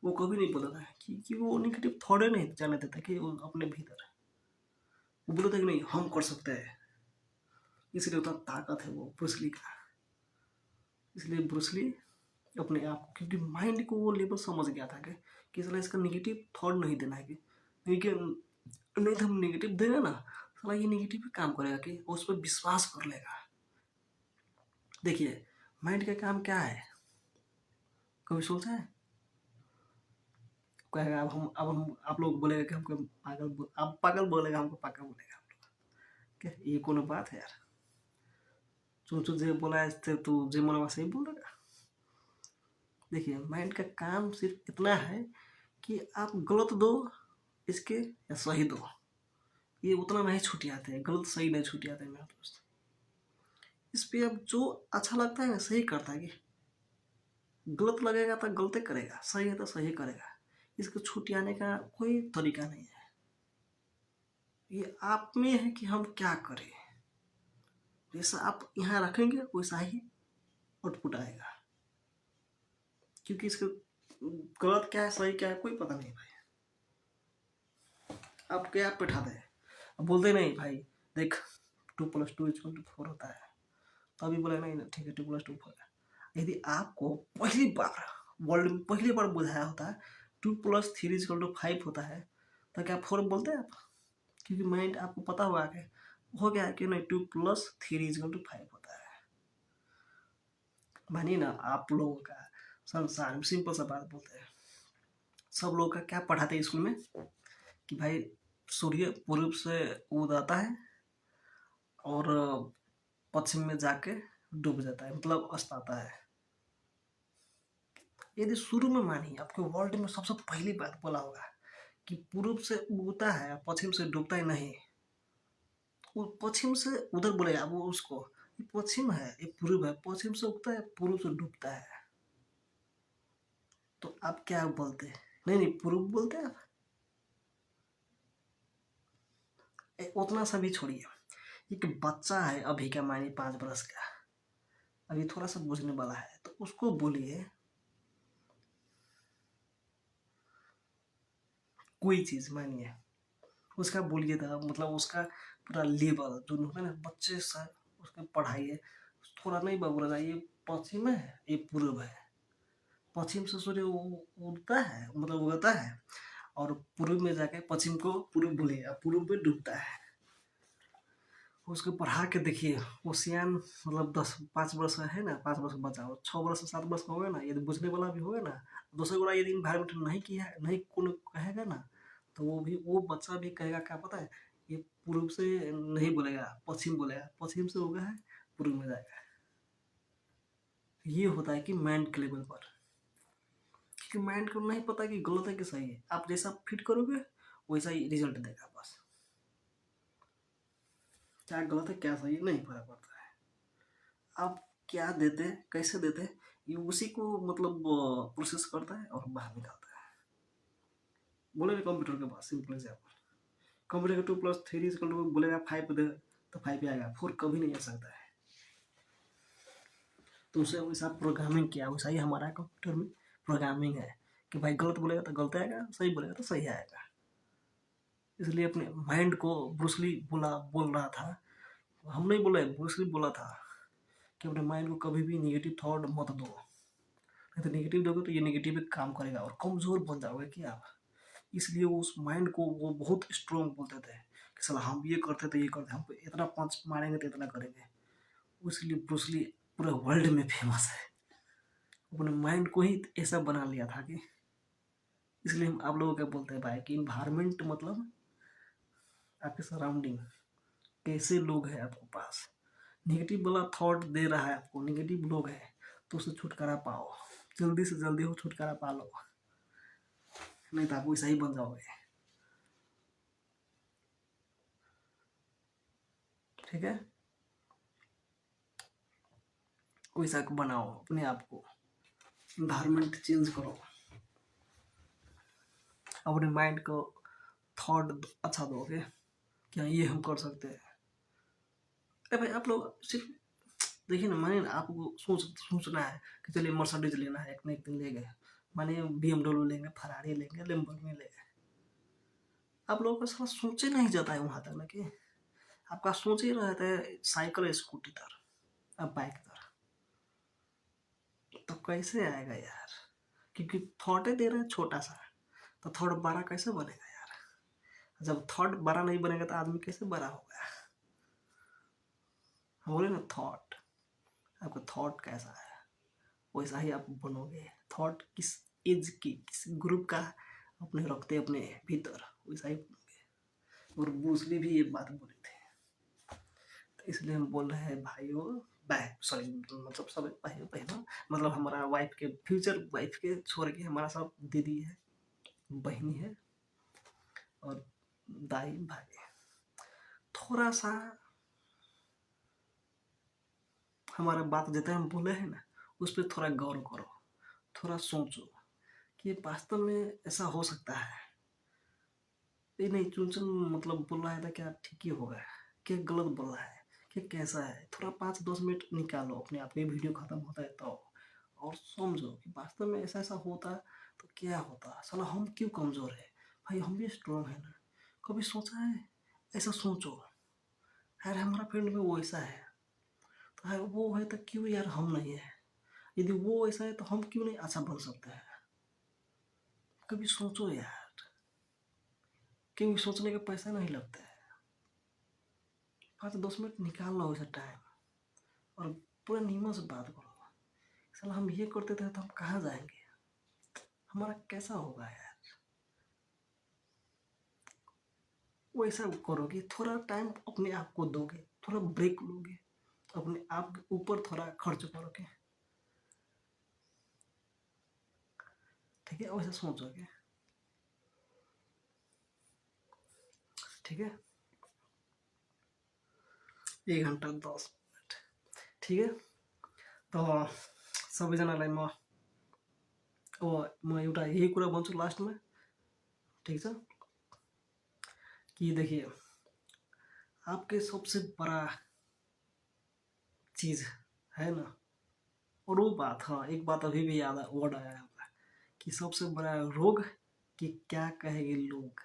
वो कभी नहीं बोलता था, कि वो नेगेटिव थॉट नहीं जाने देता कि वो अपने भीतर है। वो बोलता था कि नहीं हम कर सकते हैं, इसलिए उतना ताकत है वो ब्रूसली का। इसलिए ब्रूसली अपने आप को, क्योंकि माइंड को वो लेवल समझ गया था कि साला इसका नेगेटिव थॉट नहीं देना है। कि नहीं तो हम नेगेटिव देंगे ना, साला ये नेगेटिव पे काम करेगा, कि उस पर विश्वास कर लेगा। देखिए माइंड का काम क्या है, कभी सोचा है? कहेगा अब हम आप लोग बोलेगा कि हमको पागल, आप पागल बोलेगा, हमको पागल बोलेगा। क्या ये कोनो बात है यार? जो जे बोला है तो जे मन सही बोलेगा। देखिए माइंड का काम सिर्फ इतना है कि आप गलत दो इसके या सही दो, ये उतना नहीं छूट जाते हैं, गलत सही नहीं छूट जाते हैं मेरा दोस्त। इस पे अब जो अच्छा लगता है ना सही करता है। कि गलत लगेगा तो गलत करेगा, सही है तो सही करेगा, इसको छूट जाने का कोई तरीका नहीं है। ये आप में है कि हम क्या करें। जैसा आप यहाँ रखेंगे वैसा ही आउटपुट आएगा, क्योंकि इसका गलत क्या है सही क्या है कोई पता नहीं भाई। आप क्या बैठा दें, अब बोलते नहीं भाई देख 2+2=4 होता है, तो अभी बोले नहीं ठीक है 2+2 है। यदि आपको पहली बार वर्ल्ड में पहली बार बुझाया होता है 2+3=5 होता है, तो क्या 4 बोलते हैं आप? क्योंकि माइंड आपको पता होगा कि हो गया कि नहीं 2+3=5 होता है। मानिए ना आप लोगों का संसार में सिंपल सा बात बोलते हैं, सब लोग का क्या पढ़ाते हैं स्कूल में, कि भाई सूर्य पूर्व से उदय है और पश्चिम में जाके डूब जाता है, मतलब अस्त आता है। यदि शुरू में मानिए आपके वर्ल्ड में सबसे पहली बात बोला होगा कि पूर्व से उगता है पश्चिम से डूबता ही नहीं, वो पश्चिम से उधर बोलेगा वो उसको, ये पश्चिम है, ये पूर्व है, पश्चिम से उगता है, पूर्व से डूबता है। तो आप क्या बोलते हैं? नहीं नहीं, पूर्व बोलते हैं आप। उतना सा भी छोड़िए, एक बच्चा है अभी का, मानिए 5 बरस का, अभी थोड़ा सा बुझने वाला है, तो उसको बोलिए कोई चीज़, मानिए उसका बोलिए था, मतलब उसका पूरा लेवल जो होता है ना बच्चे से, उसका पढ़ाइए थोड़ा, नहीं बाबू राजा, ये पश्चिम है, ये पूर्व है, पश्चिम से सूर्य उगता है, मतलब उगता है, और पूर्व में जाके पश्चिम को पूर्व बोलिए, पूर्व में डूबता है। उसको पढ़ा के देखिए, वो सियान, मतलब 5 वर्ष का है ना, 5 वर्ष का बच्चा, और 6 वर्ष 7 वर्ष का होगा ना, यदि बुझने वाला भी होगा ना, दूसरे गोड़ा यदि इन्वायरमेंट नहीं किया है, नहीं कौन कहेगा ना, तो वो बच्चा भी कहेगा, क्या पता है, ये पूर्व से नहीं बोलेगा, पश्चिम बोलेगा, पश्चिम से होगा है, पूर्व में जाएगा। ये होता है कि माइंड के लेवल पर, क्योंकि माइंड को नहीं पता कि गलत है कि सही है, आप जैसा फिट करोगे वैसा ही रिजल्ट देगा, बस क्या गलत है क्या सही है नहीं फर्क पड़ता है। आप क्या देते हैं, कैसे देते हैं, ये उसी को मतलब प्रोसेस करता है और बाहर निकालता है। बोले कंप्यूटर के पास सिंपल एग्जाम्पल, कंप्यूटर का 2+3 बोलेगा 5 दे, तो 5 आएगा, 4 कभी नहीं आ सकता है। तो उसे वैसा प्रोग्रामिंग किया, वैसा ही हमारा कंप्यूटर में प्रोग्रामिंग है कि भाई गलत बोलेगा तो गलत आएगा, सही बोलेगा तो सही आएगा। इसलिए अपने माइंड को ब्रूसली बोल रहा था, हम नहीं बोले, ब्रूसली बोला था कि अपने माइंड को कभी भी नेगेटिव थॉट मत दो, नहीं तो नेगेटिव दोगे तो ये नेगेटिव काम करेगा और कमज़ोर बन जाओगे कि आप। इसलिए उस माइंड को वो बहुत स्ट्रॉन्ग बोलते थे कि साला हम ये करते तो ये करते, हम इतना पंच मारेंगे तो इतना करेंगे। इसलिए ब्रूसली पूरे वर्ल्ड में फेमस है, अपने माइंड को ही ऐसा बना लिया था कि, इसलिए हम आप लोगों क्या बोलते हैं भाई कि इन्वायरमेंट मतलब आपके सराउंडिंग, कैसे लोग हैं आपके पास, नेगेटिव वाला थॉट दे रहा है आपको, नेगेटिव लोग हैं, तो उससे छुटकारा पाओ, जल्दी से जल्दी हो छुटकारा पा लो, नहीं तो आप वैसा ही बन जाओगे। ठीक है, वैसा बनाओ अपने आप को, इन्वायरमेंट चेंज करो, अपने माइंड को थॉट अच्छा दोगे, क्या ये हम कर सकते हैं। अरे भाई आप लोग सिर्फ देखिए ना, मानिए ना आपको सोचना है कि चलिए मर्सिडीज लेना है, एक ना एक दिन ले गए, मानिए BMW लेंगे, फरारी लेंगे, लेम्बोर्गिनी लेंगे, आप लोगों का सारा सोचे नहीं जाता है वहां तक ना, कि आपका सोच ही रहता है साइकिल स्कूटी तर, अब बाइक तर, तो कैसे आएगा यार, क्योंकि थॉटे दे रहे हैं छोटा सा, तो थॉट बड़ा कैसे बनेगा यार, जब थॉट बड़ा नहीं बनेगा तो आदमी कैसे बड़ा होगा। हम बोले ना थॉट, आपका थॉट कैसा है वैसा ही आप बनोगे, थॉट किस एज की, किस ग्रुप का अपने रखते अपने भीतर, वैसा ही बनोगे। और ब्रूसली भी ये बात बोले थे, तो इसलिए हम बोल रहे हैं भाइयों, सॉरी मतलब सब भाइयों बहनों, मतलब हमारा वाइफ के, फ्यूचर वाइफ के छोड़ के हमारा सब दीदी है, बहनी है और दाई भाई, थोड़ा सा हमारा बात जितना हम बोले हैं ना उस पर थोड़ा गौर करो, थोड़ा सोचो कि वास्तव में ऐसा हो सकता है, ये नहीं चुन चुन मतलब बोल रहा है था, क्या ठीक ही होगा, क्या गलत बोल रहा है, क्या कैसा है, थोड़ा 5-10 मिनट निकालो अपने आप, ये वीडियो खत्म होता है तो, और समझो कि वास्तव में ऐसा ऐसा होता तो क्या होता, साला हम क्यों कमज़ोर है, भाई हम भी स्ट्रॉन्ग है ना, कभी सोचा है, ऐसा सोचो यार, हमारा फील्ड में वो ऐसा है, तो यार वो है तो क्यों यार हम नहीं है, यदि वो ऐसा है तो हम क्यों नहीं अच्छा बन सकते हैं, कभी सोचो यार, क्योंकि सोचने का पैसा नहीं लगता है, 5-10 मिनट निकाल लो ऐसा टाइम और पूरा नीमन से बात करो, साला हम ये करते थे तो हम कहाँ जाएंगे, हमारा कैसा होगा यार, वैसा करोगे, थोड़ा टाइम अपने आप को दोगे, थोड़ा ब्रेक लोगे, अपने आप के ऊपर थोड़ा खर्च करोगे, ठीक है, वैसा सोचोगे, ठीक है। 1 घन्टा 10 मिनट। ठिक है, त सबैजनालाई म एउटा यही कुरा भन्छु लास्टमा, ठीक छ कि देखिए आपके सबसे बड़ा चीज है ना, और वो बात, हाँ एक बात अभी भी याद वर्ड आया होगा कि सबसे बड़ा रोग कि क्या कहेंगे लोग।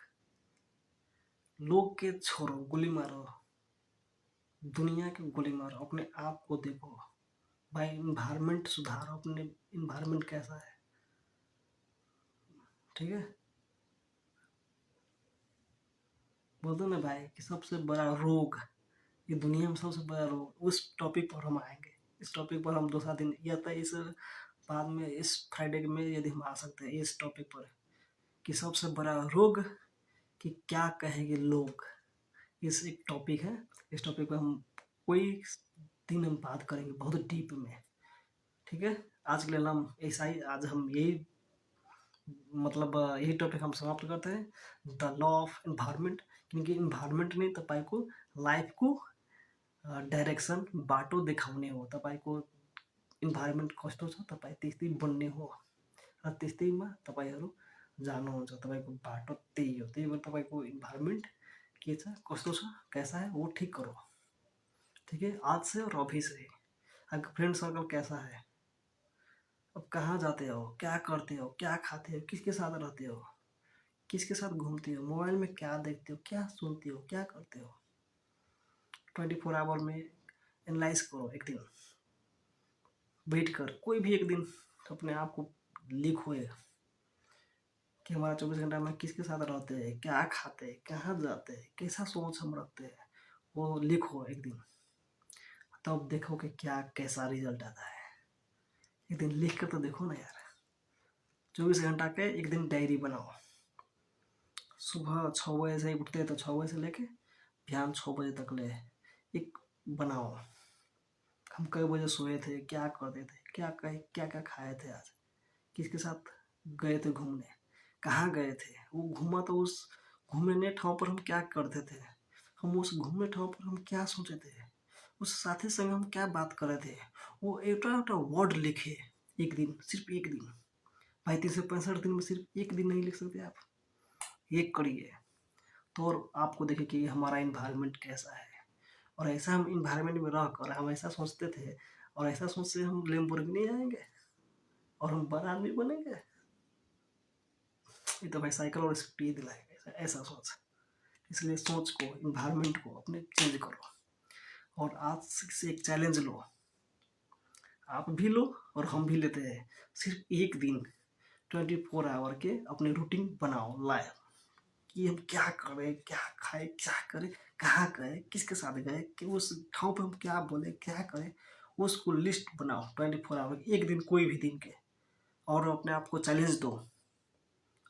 लोग के छोड़ो, गोली मारो, दुनिया की गोली मारो, अपने आप को देखो भाई, इन्वायरमेंट सुधारो, अपने इन्वायरमेंट कैसा है, ठीक है। बोलते ना भाई कि सबसे बड़ा रोग, ये दुनिया में सबसे बड़ा रोग, उस टॉपिक पर हम आएंगे। इस टॉपिक पर हम दूसरा दिन या तो इस बाद में इस फ्राइडे में यदि हम आ सकते हैं इस टॉपिक पर कि सबसे बड़ा रोग कि क्या कहेंगे लोग। इस एक टॉपिक है, इस टॉपिक पर हम कोई दिन हम बात करेंगे बहुत डीप में, ठीक है। आज के लिए हम ऐसा ही, आज हम यही मतलब यही टॉपिक हम समाप्त करते हैं, द लॉ अफ इन्भाइरोमेंट। क्योंकि इन्भाइरोमेंट नै तपाईँको लाइफको डाइरेक्सन बाटो देखाउने हो। तपाईँको इन्भाइरोमेंट कस्तो छ तपाईँ त्यस्तै बन्ने हो र त्यस्तैमा तपाईँहरू जानुहुन्छ। तपाईँको बाटो त्यही हो, त्यही भएर तपाईँको इन्भाइरोमेंट के छ, कस्तो छ, कैसा है वो ठीक करो, ठीक है, आज से और अभी से। आपका फ्रेंड सर्कल कैसा है, अब कहाँ जाते हो, क्या करते हो, क्या खाते हो, किसके साथ रहते हो, किसके साथ घूमते हो, मोबाइल में क्या देखते हो, क्या सुनते हो, क्या करते हो। 24 आवर में एनालाइज करो, एक दिन बैठ कर, कोई भी एक दिन अपने आप को लिखो कि हमारा 24 घंटा में किसके साथ रहते हैं, क्या खाते हैं, कहाँ जाते हैं, कैसा सोच हम रखते हैं, वो लिखो एक दिन। तब देखो कि क्या कैसा रिजल्ट आता है। एक दिन लिख कर तो देखो ना यार। 24 घंटा के एक दिन डायरी बनाओ। सुबह 6 बजे से उठते हैं तो 6 बजे से लेके बिहान 6 बजे तक ले एक बनाओ। हम कई बजे सोए थे, क्या करते थे, क्या क्या खाए थे, आज किसके साथ गए थे घूमने, कहाँ गए थे, वो घूमा तो उस घूमने ठाव पर हम क्या करते थे, हम उस घूमने ठाव पर हम क्या सोचे थे, उस साथी संग हम क्या बात कर रहे थे, वो एउटा वर्ड लिखे एक दिन, सिर्फ एक दिन। भाई 365 दिन में सिर्फ एक दिन नहीं लिख सकते आप, एक करिए तो और आपको देखे कि हमारा इन्वायरमेंट कैसा है। और ऐसा हम इन्वायरमेंट में रह कर हम ऐसा सोचते थे, और ऐसा सोच से हम लैम्बोर्गिनी आएंगे और हम बड़ा आदमी बनेंगे। ये तो भाई साइकिल और स्कूटी दिलाएगा ऐसा सोच। इसलिए सोच को, इन्वायरमेंट को अपने चेंज करो। और आज से एक चैलेंज लो, आप भी लो और हम भी लेते हैं। सिर्फ एक दिन 24 आवर के अपने रूटीन बनाओ लाइफ कि हम क्या करें, क्या खाए, क्या करें, कहाँ गए, किसके साथ गए, कि उस ठाव पे हम क्या बोले, क्या करें, उसको लिस्ट बनाओ 24 आवर, एक दिन कोई भी दिन के। और अपने आप को चैलेंज दो।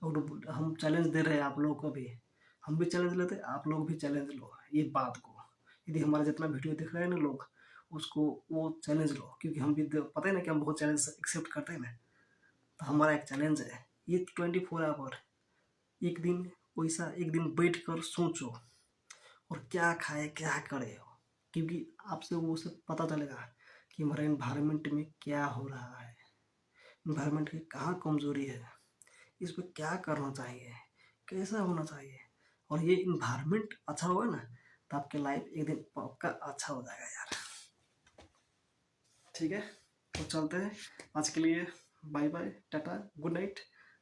और हम चैलेंज दे रहे हैं आप लोगों को भी, हम भी चैलेंज लेते, आप लोग भी चैलेंज लो ये बात को। यदि हमारा जितना वीडियो देख रहे हैं ना लोग, उसको वो चैलेंज लो, क्योंकि हम भी पता है ना कि हम बहुत चैलेंज एक्सेप्ट करते हैं ना। तो हमारा एक चैलेंज है ये 24 आवर, एक दिन वैसा एक दिन बैठ कर सोचो और क्या खाए, क्या करे हो। क्योंकि आपसे वो सब पता चलेगा कि हमारे इन्वायरमेंट में क्या हो रहा है, इन्वायरमेंट की कहाँ कमजोरी है, इस पर क्या करना चाहिए, कैसा होना चाहिए। और ये इन्वायरमेंट अच्छा होगा ना तो आपकी लाइफ एक दिन पक्का अच्छा हो जाएगा यार। ठीक है, तो चलते हैं आज के लिए, bye bye, tata, good night.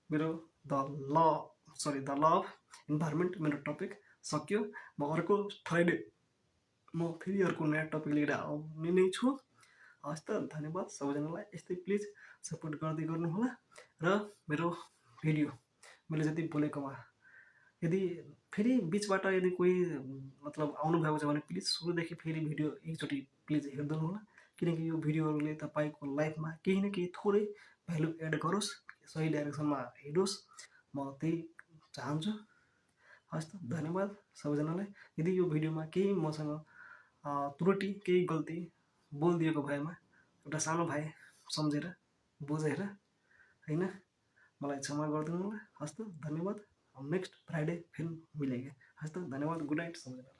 मेरो द लॉ अफ इन्भाइरोमेंट मेरो टपिक सक्यो। म अर्को फ्राइडे म फेरि अर्को नयाँ टपिक लिएर आउने नै छु। हस् त, धन्यवाद सबैजनालाई। यस्तै प्लिज सपोर्ट गर्दै गर्नुहोला। र मेरो भिडियो मैले जति बोलेकोमा यदि फेरि बिचबाट यदि कोही मतलब आउनुभएको छ भने प्लिज सुरुदेखि फेरि भिडियो एकचोटि प्लिज हेरिदिनु होला। किनकि यो भिडियोहरूले तपाईँको लाइफमा केही न केही थोरै भ्यालु एड गरोस्, सही डाइरेक्सनमा हिँडोस्, म त्यही चाहन्छु। हस् त, धन्यवाद सबैजनालाई। यदि यो भिडियोमा केही मसँग त्रुटि, केही गल्ती बोलिदिएको भएमा एउटा सानो भाइ सम्झेर बुझेर होइन मलाई क्षमा गरिदिनु होला। हस् त, धन्यवाद। हम नेक्स्ट फ्राइडे फिर मिलेंगे। हस् त, धन्यवाद, गुड नाइट सबैजनालाई।